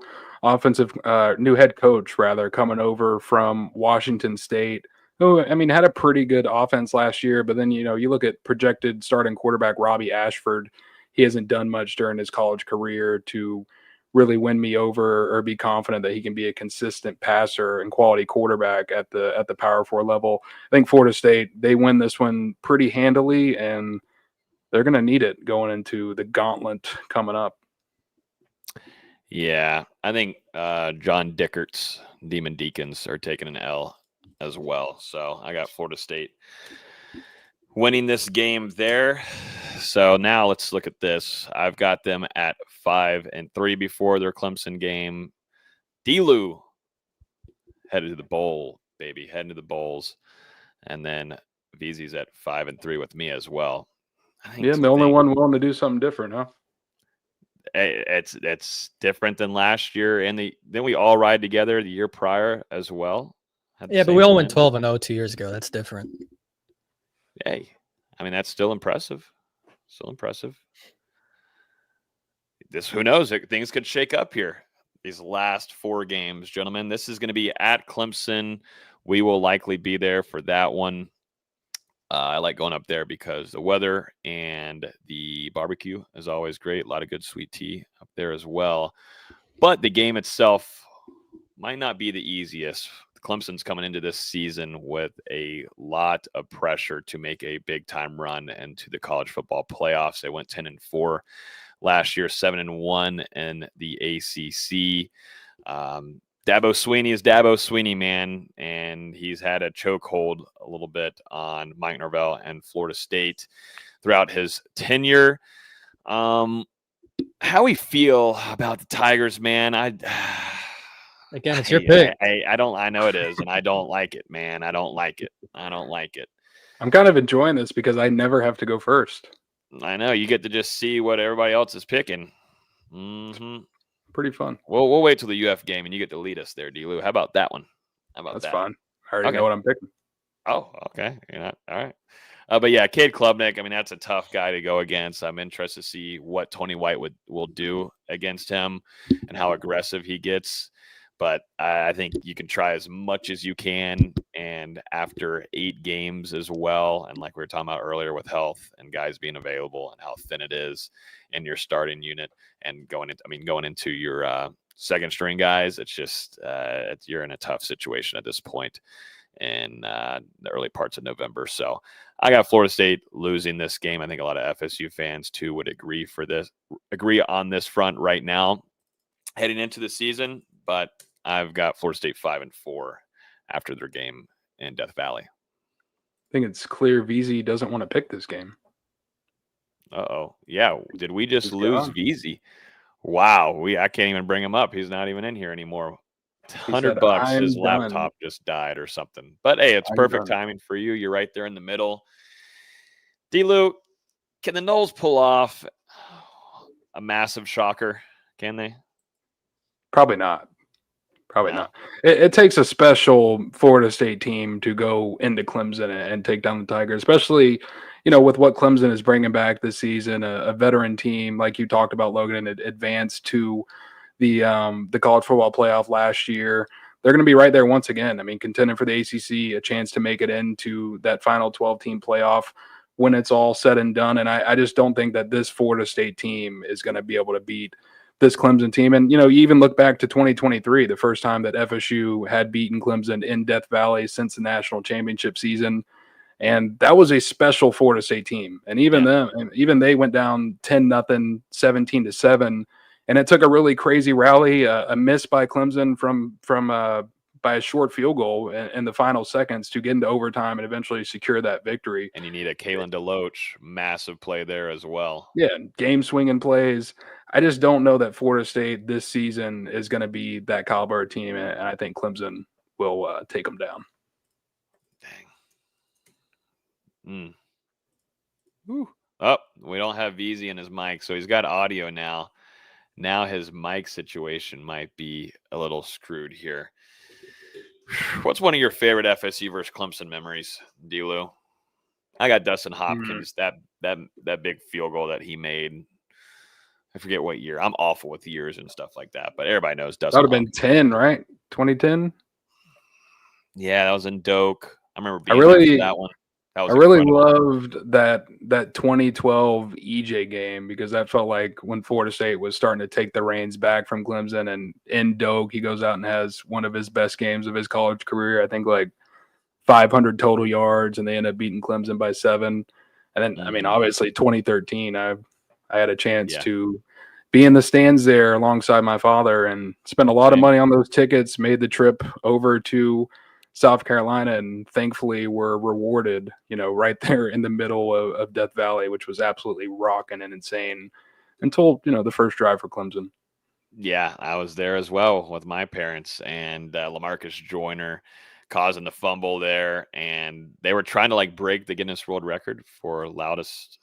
head coach rather, coming over from Washington State. Who, I mean, had a pretty good offense last year, but then you look at projected starting quarterback Robbie Ashford. He hasn't done much during his college career to really win me over or be confident that he can be a consistent passer and quality quarterback at the Power 4 level. I think Florida State, they win this one pretty handily, and they're going to need it going into the gauntlet coming up. Yeah, I think John Dickert's Demon Deacons are taking an L as well. So I got Florida State winning this game there. So now let's look at this. I've got them at 5-3 before their Clemson game. D-Lou headed to the bowl, baby, heading to the bowls. And then VZ's at 5-3 with me as well. Yeah, the only one willing to do something different, huh? It's different than last year, and then we all ride together the year prior as well. Yeah, but we all went 12-0 2 years ago. That's different. Hey, I mean, that's still impressive. Still impressive. Who knows? Things could shake up here. These last 4 games, gentlemen. This is going to be at Clemson. We will likely be there for that one. I like going up there because the weather and the barbecue is always great. A lot of good sweet tea up there as well. But the game itself might not be the easiest. Clemson's coming into this season with a lot of pressure to make a big-time run into the college football playoffs. They went 10-4 last year, 7-1 in the ACC. Dabo Swinney is Dabo Swinney, man, and he's had a chokehold a little bit on Mike Norvell and Florida State throughout his tenure. How we feel about the Tigers, man? Again, it's your pick. I know it is, and I don't like it, man. I don't like it. I'm kind of enjoying this because I never have to go first. I know. You get to just see what everybody else is picking. Mm-hmm. Pretty fun. We'll wait till the UF game, and you get to lead us there, D-Lou. How about that one? That's fun. I already know what I'm picking. Oh, okay. You're not all right. But yeah, Cade Klubnik, I mean, that's a tough guy to go against. I'm interested to see what Tony White will do against him and how aggressive he gets. But I think you can try as much as you can. And after 8 games as well, and like we were talking about earlier with health and guys being available and how thin it is in your starting unit and going into your second string guys, it's just you're in a tough situation at this point in the early parts of November. So I got Florida State losing this game. I think a lot of FSU fans too would agree on this front right now heading into the season, but I've got Florida State 5-4 after their game in Death Valley. think it's clear VZ doesn't want to pick this game. Uh-oh. Yeah. Did we just He's lose gone. VZ? Wow. I can't even bring him up. He's not even in here anymore. He said, $100. "I'm His done. laptop just died or something. But hey, it's I'm perfect done." timing for you. You're right there in the middle. D-Lou, can the Noles pull off a massive shocker? Can they? Probably not. Probably No. not. It takes a special Florida State team to go into Clemson and take down the Tigers, especially, with what Clemson is bringing back this season, a veteran team like you talked about, Logan, and advanced to the college football playoff last year. They're going to be right there once again. I mean, contending for the ACC, a chance to make it into that final 12-team playoff when it's all said and done. And I just don't think that this Florida State team is going to be able to beat this Clemson team. And, you even look back to 2023, the first time that FSU had beaten Clemson in Death Valley since the national championship season. And that was a special Florida State team. And even they went down 10-0, 17-7. And it took a really crazy rally, a miss by Clemson from by a short field goal in the final seconds to get into overtime and eventually secure that victory. And you need a Kalen DeLoach, massive play there as well. Yeah, game swinging plays. I just don't know that Florida State this season is going to be that caliber team, and I think Clemson will take them down. Dang. Oh, we don't have VZ in his mic, so he's got audio now. Now his mic situation might be a little screwed here. What's one of your favorite FSU versus Clemson memories, D-Lou? I got Dustin Hopkins, that big field goal that he made. I forget what year. I'm awful with years and stuff like that, but everybody knows Dustin. That would have been 10, right? 2010? Yeah, that was in Doak. I remember being there for that one. I really loved that 2012 EJ game because that felt like when Florida State was starting to take the reins back from Clemson, and in Doak, he goes out and has one of his best games of his college career. I think like 500 total yards, and they end up beating Clemson by 7. And then, I mean, obviously 2013, I had a chance to be in the stands there alongside my father and spent a lot of money on those tickets, made the trip over to South Carolina, and thankfully were rewarded, right there in the middle of Death Valley, which was absolutely rocking and insane until, the first drive for Clemson. Yeah, I was there as well with my parents, and LaMarcus Joyner causing the fumble there, and they were trying to break the Guinness World Record for loudest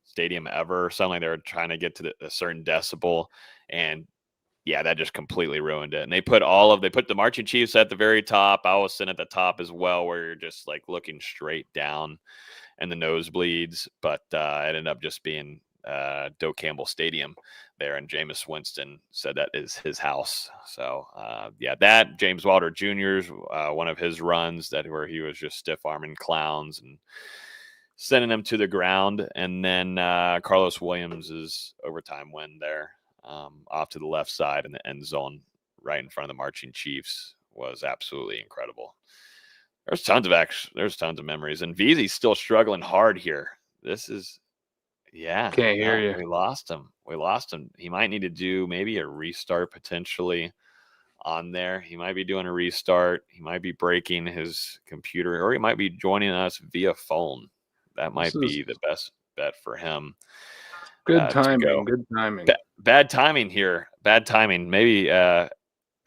stadium ever or something. They were trying to get to a certain decibel, and that just completely ruined it. And they put the marching chiefs at the very top. I was sitting at the top as well, where you're just looking straight down and the nosebleeds. But it ended up just being Doak Campbell Stadium there, and Jameis Winston said that is his house. So that James Wilder Jr.'s one of his runs where he was just stiff arming clowns and sending them to the ground, and then Carlos Williams' overtime win there. Off to the left side in the end zone, right in front of the marching chiefs, was absolutely incredible. There's tons of memories, and VZ's still struggling hard here. This is, can't hear you. We lost him. He might need to do maybe a restart potentially on there. He might be doing a restart. He might be breaking his computer, or he might be joining us via phone. That might be the best bet for him. Good timing. Good timing. Bad timing here. Bad timing. Maybe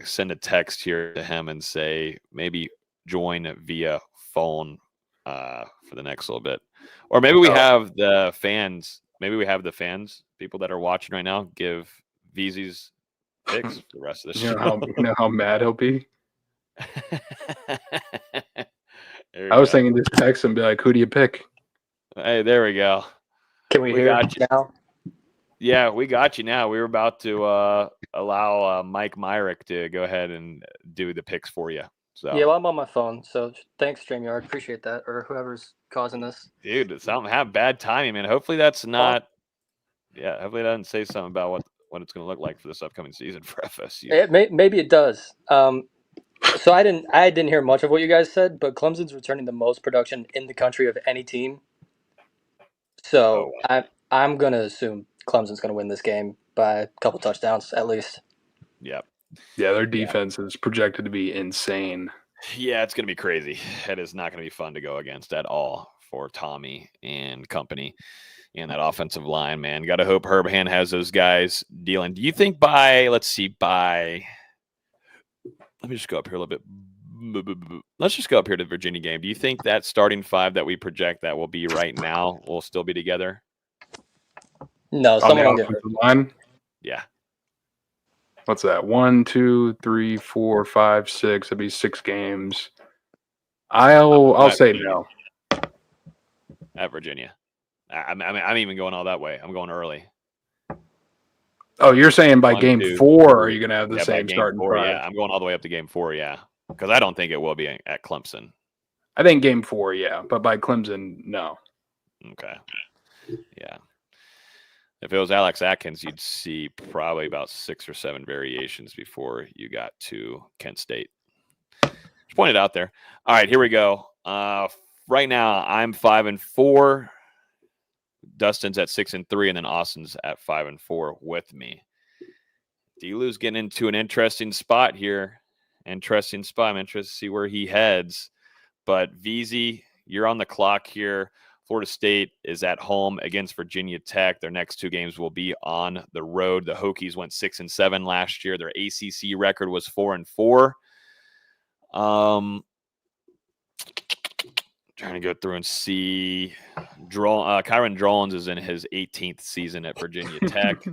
send a text here to him and say maybe join via phone for the next little bit. Or maybe we have the fans. Maybe we have the fans, people that are watching right now, give VZ's picks for the rest of the show. You know how mad he'll be? I was thinking just text and be like, who do you pick? Hey, there we go. Can we hear you now? Yeah, we got you now. We were about to allow Mike Myrick to go ahead and do the picks for you. So yeah, well, I'm on my phone, so thanks, StreamYard. Appreciate that, or whoever's causing this. Dude, something have bad timing, man. Hopefully that's not. Yeah, hopefully that doesn't say something about what it's going to look like for this upcoming season for FSU. Maybe it does. So I didn't hear much of what you guys said, but Clemson's returning the most production in the country of any team. So I'm gonna assume Clemson's gonna win this game by a couple touchdowns at least. Yep. Yeah, their defense is projected to be insane. Yeah, it's going to be crazy. It is not going to be fun to go against at all for Tommy and company and that offensive line, man. Got to hope Herb Hand has those guys dealing. Do you think let me just go up here a little bit. Let's just go up here to the Virginia game. Do you think that starting five that we project that will be right now will still be together? No, On someone the will get hurt. offensive line. Yeah. What's that? 1, 2, 3, 4, 5, 6. That'd be 6 games. I'll say no. At Virginia. I'm even going all that way. I'm going early. Oh, you're saying by 1, game 2, 4, are 3. you going to have the By same game starting 4, five? yeah. I'm going all the way up to game 4, yeah. Because I don't think it will be at Clemson. I think game 4, yeah. But by Clemson, no. Okay. Yeah. If it was Alex Atkins, you'd see probably about 6 or 7 variations before you got to Kent State. Just pointed out there. All right, here we go. Right now, I'm 5-4. Dustin's at 6-3, and then Austin's at 5-4 with me. D-Lou's getting into an interesting spot here. I'm interested to see where he heads. But VZ, you're on the clock here. Florida State is at home against Virginia Tech. Their next 2 games will be on the road. The Hokies went 6-7 last year. Their ACC record was 4-4. Trying to go through and see. Kyron Drones is in his 18th season at Virginia Tech.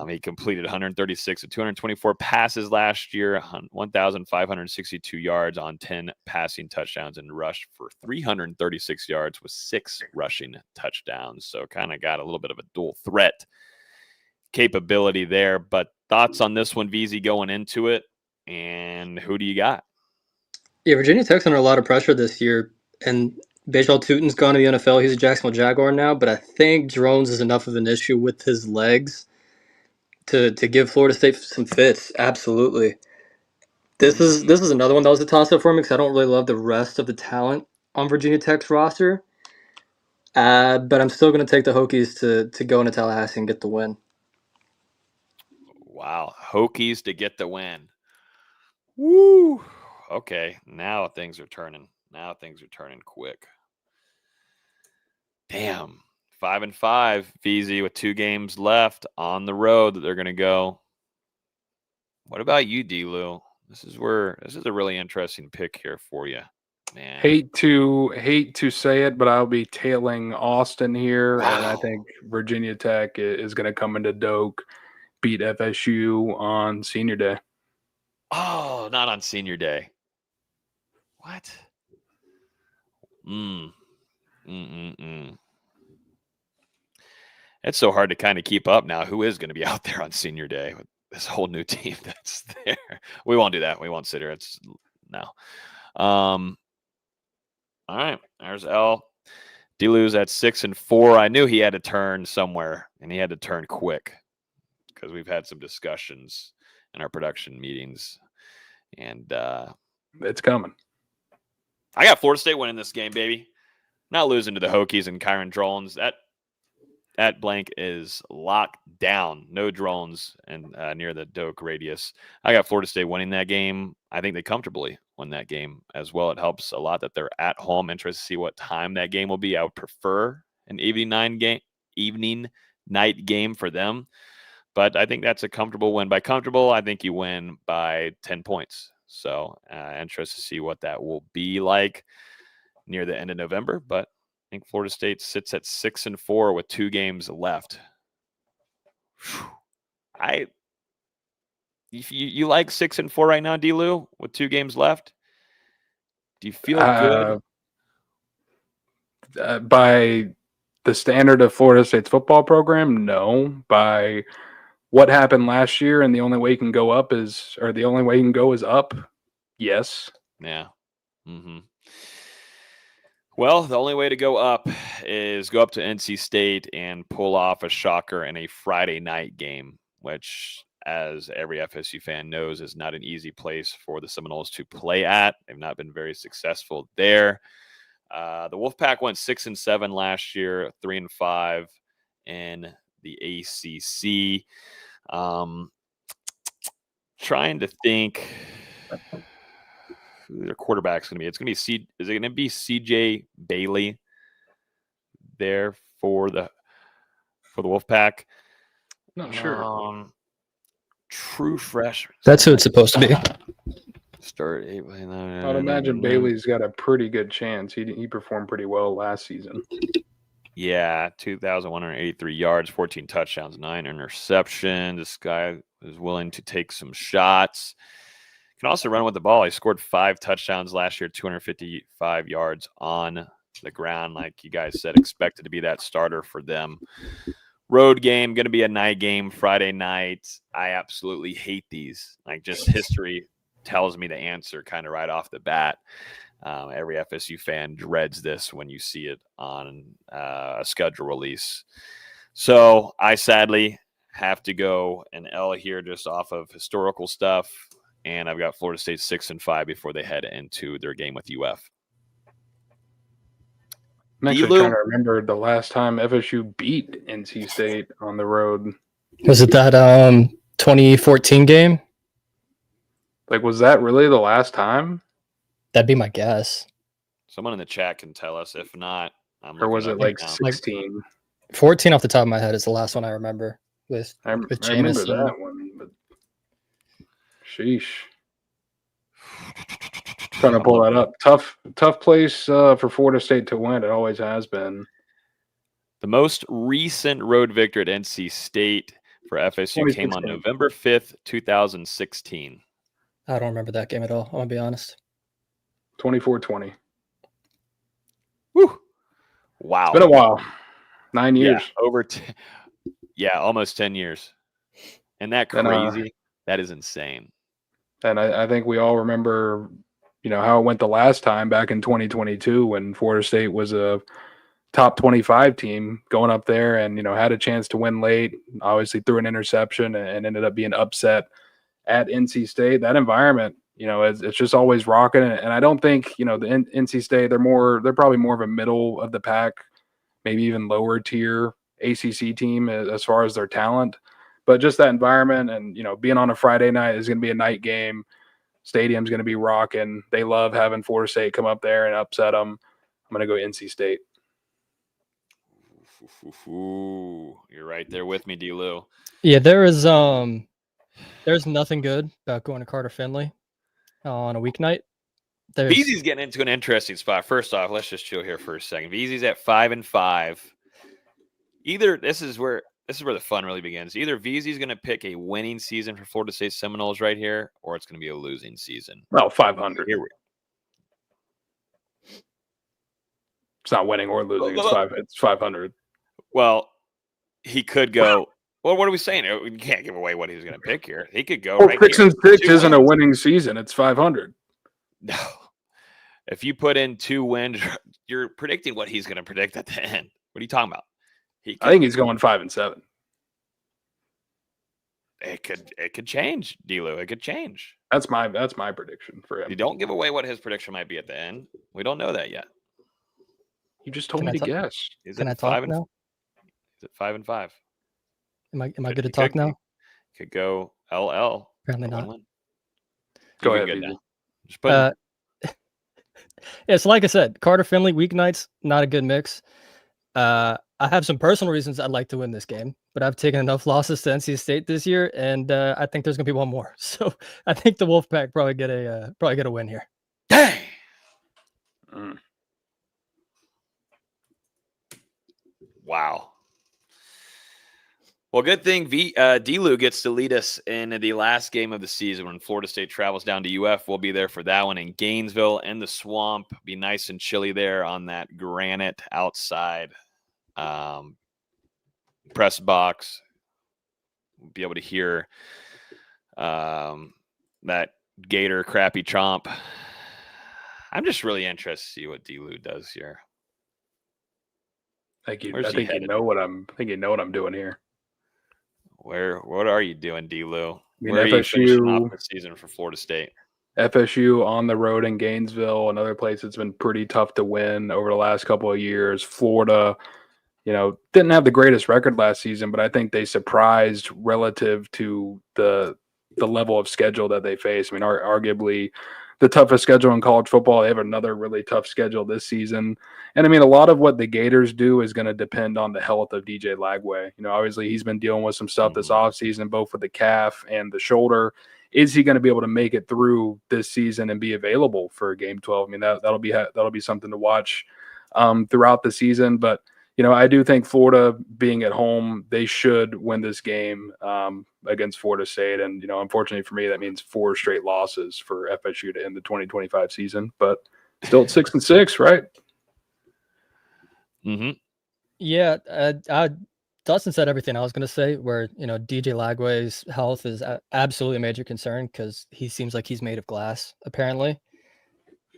He completed 136 of 224 passes last year, 1,562 yards on 10 passing touchdowns, and rushed for 336 yards with 6 rushing touchdowns. So kind of got a little bit of a dual threat capability there. But thoughts on this one, VZ, going into it, and who do you got? Yeah, Virginia Tech's under a lot of pressure this year, and Baseball Tootin's gone to the NFL. He's a Jacksonville Jaguar now, but I think Drones is enough of an issue with his legs to give Florida State some fits. Absolutely. This is another one that was a toss-up for me because I don't really love the rest of the talent on Virginia Tech's roster. But I'm still going to take the Hokies to go into Tallahassee and get the win. Wow, Hokies to get the win. Woo! Okay, now things are turning. Now things are turning quick. Damn. 5-5, VZ with 2 games left on the road that they're going to go. What about you, D-Lou? This is a really interesting pick here for you, man. Hate to say it, but I'll be tailing Austin here, and I think Virginia Tech is going to come into Doak, beat FSU on Senior Day. Oh, not on Senior Day. What? It's so hard to kind of keep up now. Who is going to be out there on Senior Day with this whole new team that's there? We won't do that. We won't sit here. It's no. All right. There's L. D-Lou's at 6-4. I knew he had to turn somewhere, and he had to turn quick because we've had some discussions in our production meetings, and it's coming. I got Florida State winning this game, baby. Not losing to the Hokies and Kyron Drones. That blank is locked down. No drones and near the Doak radius. I got Florida State winning that game. I think they comfortably win that game as well. It helps a lot that they're at home. Interested to see what time that game will be. I would prefer an evening night game for them. But I think that's a comfortable win. By comfortable, I think you win by 10 points. So interested to see what that will be like near the end of November. But I think Florida State sits at 6-4 with 2 games left. You like 6-4 right now, D-Lou, with 2 games left? Do you feel good? By the standard of Florida State's football program, no. By what happened last year, and the only way you can go is up. Yes. Yeah. Mm-hmm. Well, the only way to go up is go up to NC State and pull off a shocker in a Friday night game, which, as every FSU fan knows, is not an easy place for the Seminoles to play at. They've not been very successful there. The Wolfpack went 6-7 last year, 3-5 in the ACC. Trying to think. who their quarterback's going to be. It's going to be is it going to be CJ Bailey there for the Wolfpack? Not sure. True freshman. That's who it's supposed to be. Start. I'd imagine Bailey's got a pretty good chance. He performed pretty well last season. Yeah, 2,183 yards, 14 touchdowns, 9 interceptions. This guy is willing to take some shots. Can also run with the ball. He scored 5 touchdowns last year, 255 yards on the ground. Like you guys said, expected to be that starter for them. Road game, going to be a night game, Friday night. I absolutely hate these. Like, just history tells me the answer kind of right off the bat. Every FSU fan dreads this when you see it on a schedule release. So I sadly have to go an L here just off of historical stuff. And I've got Florida State 6-5 before they head into their game with UF. I'm actually trying to remember the last time FSU beat NC State on the road. Was it that 2014 game? Like, was that really the last time? That'd be my guess. Someone in the chat can tell us. If not, or was it like 16? Like 14 off the top of my head is the last one I remember with remember Jamison. that one, but sheesh. Trying to pull that up. Tough place for Florida State to win. It always has been. The most recent road victory at NC State for FSU came on November 5th, 2016. I don't remember that game at all. I'm going to be honest. 24-20. Woo. Wow. It's been a while. 9 years. Yeah, almost 10 years. Isn't that crazy? That is insane. And I think we all remember, how it went the last time back in 2022 when Florida State was a top 25 team going up there and, had a chance to win late, obviously threw an interception and ended up being upset at NC State. That environment, it's just always rocking. And I don't think, the NC State, they're probably more of a middle of the pack, maybe even lower tier ACC team as far as their talent. But just that environment and, being on a Friday night is going to be a night game. Stadium's going to be rocking. They love having Florida State come up there and upset them. I'm going to go NC State. You're right there with me, D-Lou. Yeah, there's nothing good about going to Carter Finley on a weeknight. Veazey's getting into an interesting spot. First off, let's just chill here for a second. Veazey's at 5-5. This is where the fun really begins. Either Veazey's going to pick a winning season for Florida State Seminoles right here, or it's going to be a losing season. Well, 500. Here we go. It's not winning or losing. It's 500. Well, he could go. Well, what are we saying? We can't give away what he's going to pick here. He could go. 6-6 isn't a winning season. It's 500. No. If you put in 2 wins, you're predicting what he's going to predict at the end. What are you talking about? I think he's going 5-7. It could change, D-Lou. It could change. That's my prediction for him. You don't give away what his prediction might be at the end. We don't know that yet. You just told me to guess. Can I talk now? Is it 5-5? Am I good to talk now? Could go LL. Apparently not. Go ahead. Just put yeah, so like I said, Carter Finley weeknights, not a good mix. I have some personal reasons I'd like to win this game, but I've taken enough losses to NC State this year, and I think there's gonna be one more. So I think the Wolfpack probably get a win here. Dang. Wow. Well, good thing D-Lou gets to lead us in the last game of the season when Florida State travels down to UF. We'll be there for that one in Gainesville in the swamp. Be nice and chilly there on that granite outside press box. We'll be able to hear that Gator crappy chomp. I'm just really interested to see what D-Lou does here. I think you know what I'm doing here. What are you doing, D-Lou? Where are you finishing off the season for Florida State? FSU on the road in Gainesville, another place that's been pretty tough to win over the last couple of years. Florida, didn't have the greatest record last season, but I think they surprised relative to the level of schedule that they face. I mean, arguably the toughest schedule in college football. They have another really tough schedule this season. And I mean, a lot of what the Gators do is going to depend on the health of DJ Lagway. Obviously he's been dealing with some stuff this offseason, both with the calf and the shoulder. Is he going to be able to make it through this season and be available for Game 12? I mean, that'll be something to watch throughout the season. But I do think Florida being at home, they should win this game against Florida State. And, unfortunately for me, that means 4 straight losses for FSU to end the 2025 season. But still at 6-6, right? Mm-hmm. Yeah, Dustin said everything I was going to say, where, DJ Lagway's health is absolutely a major concern because he seems like he's made of glass, apparently.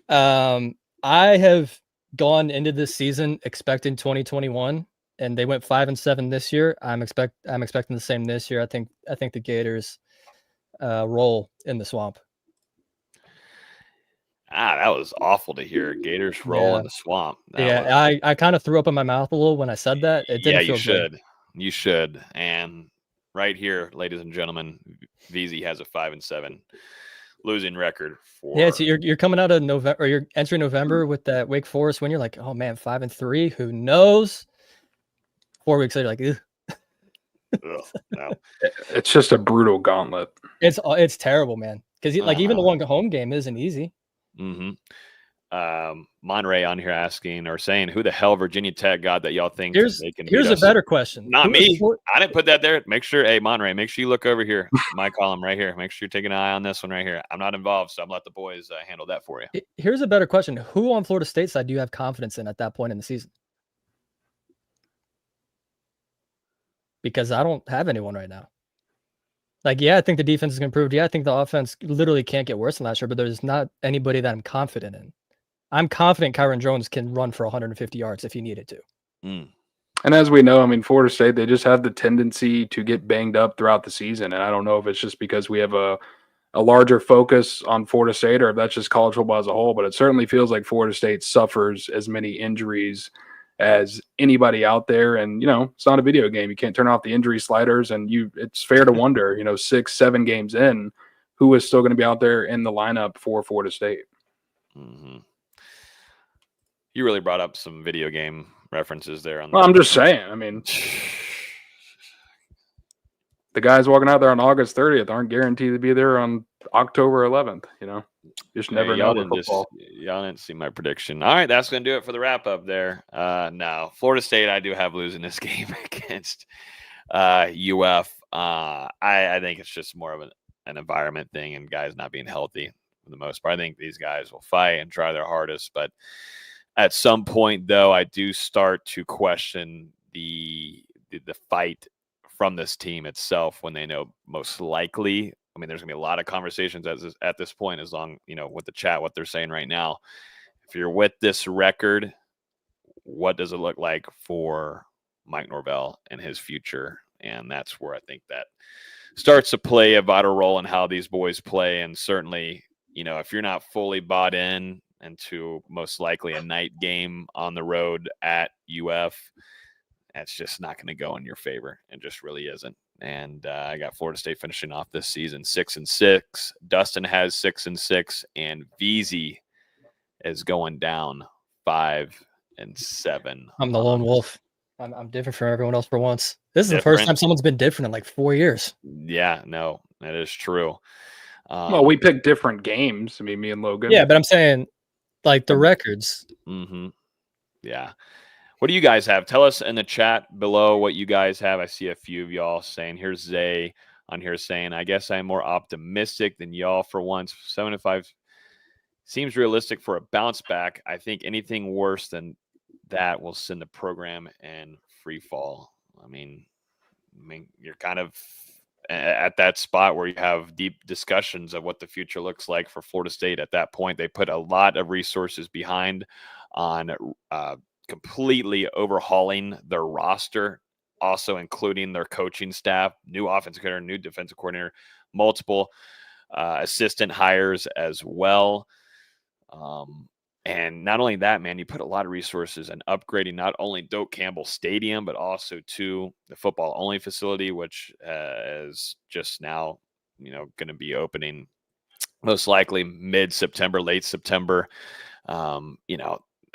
I have gone into this season expecting 2021, and they went 5-7 this year. I'm expecting the same this year. I think the Gators roll in the swamp. That was awful to hear. Gators roll in the swamp. I kind of threw up in my mouth a little when I said that. It didn't feel good. You should. And right here, ladies and gentlemen, VZ has a 5-7 losing record for. Yeah, so you're coming out of November, or you're entering November with that Wake Forest win. You're like, oh man, 5-3. Who knows? 4 weeks later, like, ugh, no. It's just a brutal gauntlet. It's terrible, man. Because even the one home game isn't easy. Mm-hmm. Monterey on here asking or saying, who the hell Virginia Tech got that y'all think they can beat us? Here's a better question. Not me. I didn't put that there. Make sure, hey, Monterey, make sure you look over here. My column right here. Make sure you take an eye on this one right here. I'm not involved, so I'm let the boys handle that for you. Here's a better question. Who on Florida State side do you have confidence in at that point in the season? Because I don't have anyone right now. Like, yeah, I think the defense is improved. Yeah, I think the offense literally can't get worse than last year, but there's not anybody that I'm confident in. I'm confident Kyron Jones can run for 150 yards if he needed to. And as we know, I mean, Florida State, they just have the tendency to get banged up throughout the season. And I don't know if it's just because we have a larger focus on Florida State or if that's just college football as a whole, but it certainly feels like Florida State suffers as many injuries as anybody out there. And, it's not a video game. You can't turn off the injury sliders, and it's fair to wonder, 6-7 games in, who is still going to be out there in the lineup for Florida State. Mm-hmm. You really brought up some video game references there. Well, I'm just saying. I mean, the guys walking out there on August 30th aren't guaranteed to be there on October 11th. You just never know with football. Y'all didn't see my prediction. All right, that's going to do it for the wrap up there. No, Florida State, I do have losing this game against UF. I think it's just more of an environment thing and guys not being healthy for the most part. I think these guys will fight and try their hardest, but at some point, though, I do start to question the fight from this team itself when they know most likely. I mean, there's going to be a lot of conversations at this point, as long, with the chat, what they're saying right now. If you're with this record, what does it look like for Mike Norvell and his future? And that's where I think that starts to play a vital role in how these boys play. And certainly, if you're not fully bought in into most likely a night game on the road at UF, that's just not going to go in your favor. It just really isn't. And I got Florida State finishing off this season 6-6. Dustin has 6-6, and VZ is going down 5-7. I'm the lone wolf. I'm different from everyone else for once. This is the first time someone's been different in like 4 years. Yeah, no, that is true. Well, we picked different games. I mean, me and Logan. Yeah, but I'm saying, like, the records. Mm-hmm. Yeah. What do you guys have? Tell us in the chat below what you guys have. I see a few of y'all saying, here's Zay on here saying, I guess I'm more optimistic than y'all for once. 7-5 seems realistic for a bounce back. I think anything worse than that will send the program in free fall. I mean, you're kind of at that spot where you have deep discussions of what the future looks like for Florida State. At that point, they put a lot of resources behind on completely overhauling their roster, also including their coaching staff, new offensive coordinator, new defensive coordinator, multiple assistant hires as well. And not only that, man, you put a lot of resources in upgrading not only Doak Campbell Stadium, but also to the football-only facility, which is just now, going to be opening most likely mid-September, late September.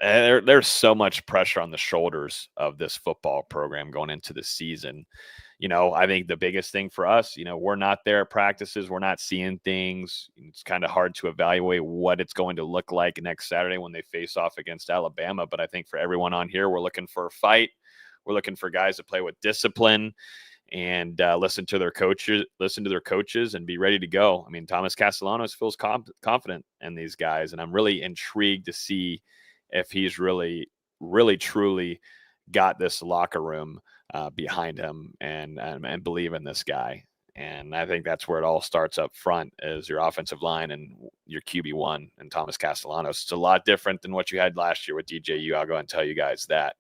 There's so much pressure on the shoulders of this football program going into the season. I think the biggest thing for us, we're not there at practices. We're not seeing things. It's kind of hard to evaluate what it's going to look like next Saturday when they face off against Alabama. But I think for everyone on here, we're looking for a fight. We're looking for guys to play with discipline and listen to their coaches and be ready to go. I mean, Thomas Castellanos feels confident in these guys, and I'm really intrigued to see if he's really, really, truly got this locker room behind him and believe in this guy. And I think that's where it all starts up front, is your offensive line and your QB1 and Thomas Castellanos. It's a lot different than what you had last year with DJU. I'll go and tell you guys that,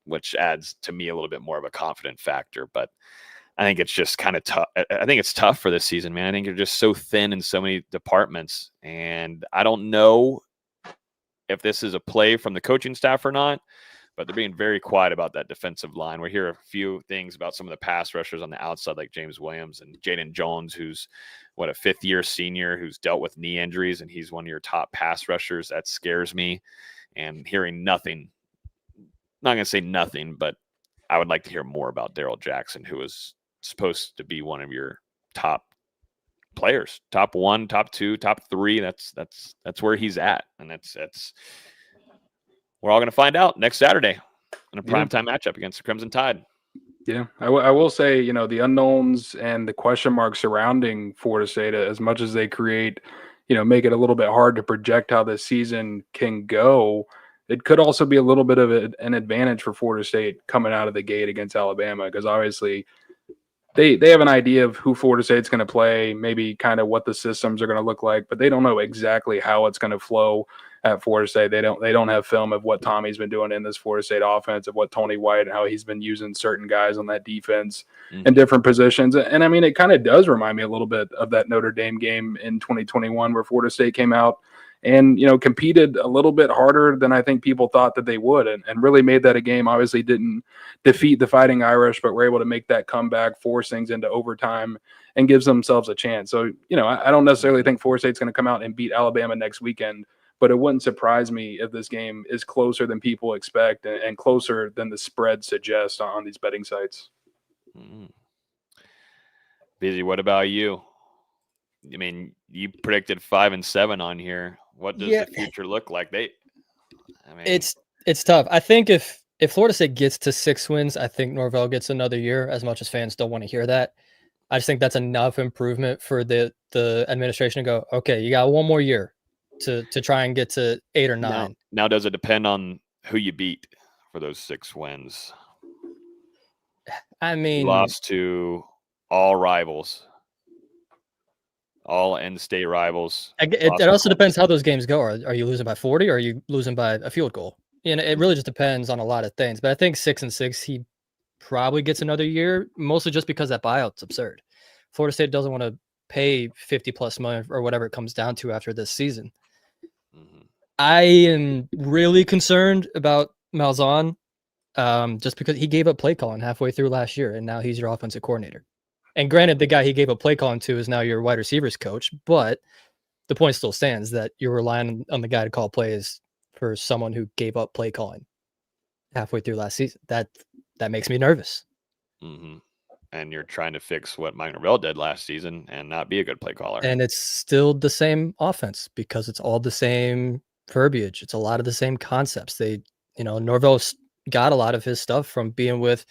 which adds to me a little bit more of a confident factor. But I think it's just kind of tough. I think it's tough for this season, man. I think you're just so thin in so many departments. And I don't know if this is a play from the coaching staff or not, but they're being very quiet about that defensive line. We hear a few things about some of the pass rushers on the outside, like James Williams and Jaden Jones, who's a fifth-year senior who's dealt with knee injuries, and he's one of your top pass rushers. That scares me. And hearing nothing, not going to say nothing, but I would like to hear more about Darrell Jackson, who is supposed to be one of your top players, top 1, top 2, top 3. That's where he's at, and that's we're all going to find out next Saturday in a primetime matchup against the Crimson Tide. Yeah, I will say, the unknowns and the question marks surrounding Florida State, as much as they create, make it a little bit hard to project how this season can go, it could also be a little bit of an advantage for Florida State coming out of the gate against Alabama, because obviously they have an idea of who Florida State's going to play, maybe kind of what the systems are going to look like, but they don't know exactly how it's going to flow at Florida State. They don't have film of what Tommy's been doing in this Florida State offense, of what Tony White and how he's been using certain guys on that defense in different positions. And I mean, it kind of does remind me a little bit of that Notre Dame game in 2021 where Florida State came out and, competed a little bit harder than I think people thought that they would, and really made that a game. Obviously didn't defeat the Fighting Irish, but were able to make that comeback, force things into overtime, and gives themselves a chance. So, I don't necessarily think Florida State's going to come out and beat Alabama next weekend, but it wouldn't surprise me if this game is closer than people expect and closer than the spread suggests on these betting sites. Busy, what about you? I mean, you predicted 5-7 on here. What does the future look like? It's tough. I think if Florida State gets to 6 wins, I think Norvell gets another year, as much as fans don't want to hear that. I just think that's enough improvement for the administration to go, okay, you got one more year to try and get to 8 or 9. Now, does it depend on who you beat for those 6 wins? I mean, you lost to all rivals. All end-state rivals. It also depends how those games go. Are you losing by 40 or are you losing by a field goal? It really just depends on a lot of things. But I think 6-6, he probably gets another year, mostly just because that buyout's absurd. Florida State doesn't want to pay $50+ million or whatever it comes down to after this season. I am really concerned about Malzahn, just because he gave up play calling halfway through last year, and now he's your offensive coordinator. And granted, the guy he gave up play calling to is now your wide receivers coach, but the point still stands that you're relying on the guy to call plays for someone who gave up play calling halfway through last season. That makes me nervous. And you're trying to fix what Mike Norvell did last season and not be a good play caller. And it's still the same offense because it's all the same verbiage. It's a lot of the same concepts. Norvell's got a lot of his stuff from being with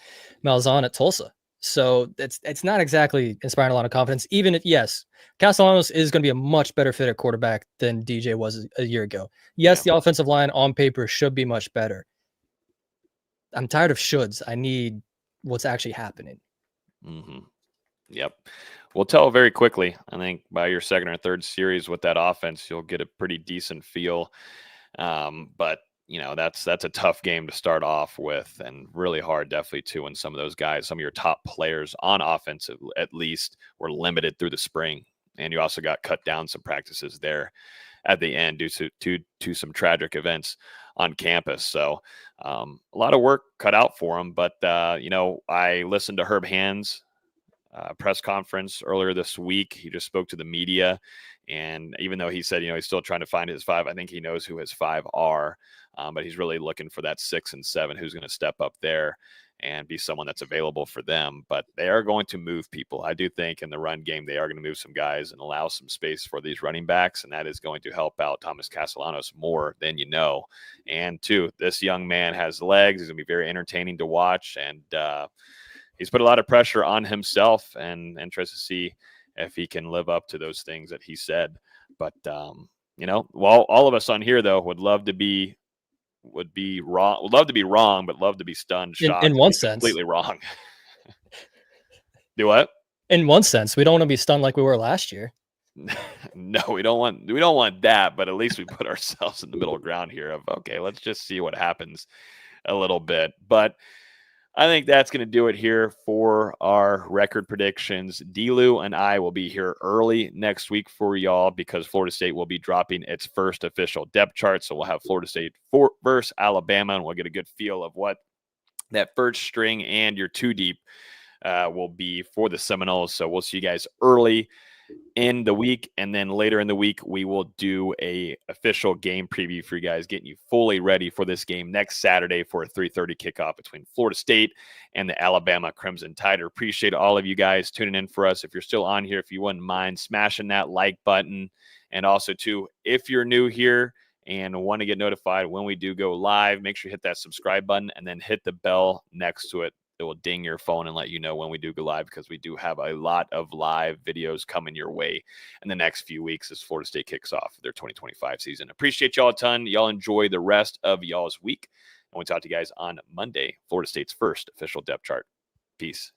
Malzahn at Tulsa. So it's not exactly inspiring a lot of confidence, even if, yes, Castellanos is going to be a much better fit at quarterback than DJ was a year ago. Yes, the offensive line on paper should be much better. I'm tired of shoulds. I need what's actually happening. Yep. We'll tell very quickly. I think by your second or third series with that offense, you'll get a pretty decent feel. But that's a tough game to start off with, and really hard definitely too when some of those guys, some of your top players on offense at least, were limited through the spring. And you also got cut down some practices there at the end due to some tragic events on campus. So a lot of work cut out for them. But, I listened to Herb Hand's press conference earlier this week. He just spoke to the media, and even though he said, he's still trying to find his 5, I think he knows who his 5 are, but he's really looking for that 6 and 7, who's going to step up there and be someone that's available for them. But they are going to move people. I do think in the run game, they are going to move some guys and allow some space for these running backs, and that is going to help out Thomas Castellanos more than you know. And two, this young man has legs. He's going to be very entertaining to watch, and he's put a lot of pressure on himself, and tries to see if he can live up to those things that he said. But, all of us on here, though, would love to be wrong, but love to be stunned, shocked, in one sense, completely wrong. Do what? In one sense, we don't want to be stunned like we were last year. No, we don't want that, but at least we put ourselves in the middle ground here of, okay, let's just see what happens a little bit. But I think that's going to do it here for our record predictions. D-Lou and I will be here early next week for y'all because Florida State will be dropping its first official depth chart. So we'll have Florida State versus Alabama, and we'll get a good feel of what that first string and your 2 deep will be for the Seminoles. So we'll see you guys early in the week, and then later in the week we will do a official game preview for you guys, getting you fully ready for this game next Saturday for a 3:30 kickoff between Florida State and the Alabama Crimson Tide. Appreciate all of you guys tuning in for us. If you're still on here, if you wouldn't mind smashing that like button, and also too, if you're new here and want to get notified when we do go live, make sure you hit that subscribe button and then hit the bell next to it. It will ding your phone and let you know when we do go live, because we do have a lot of live videos coming your way in the next few weeks as Florida State kicks off their 2025 season. Appreciate y'all a ton. Y'all enjoy the rest of y'all's week. And we'll talk to you guys on Monday, Florida State's first official depth chart. Peace.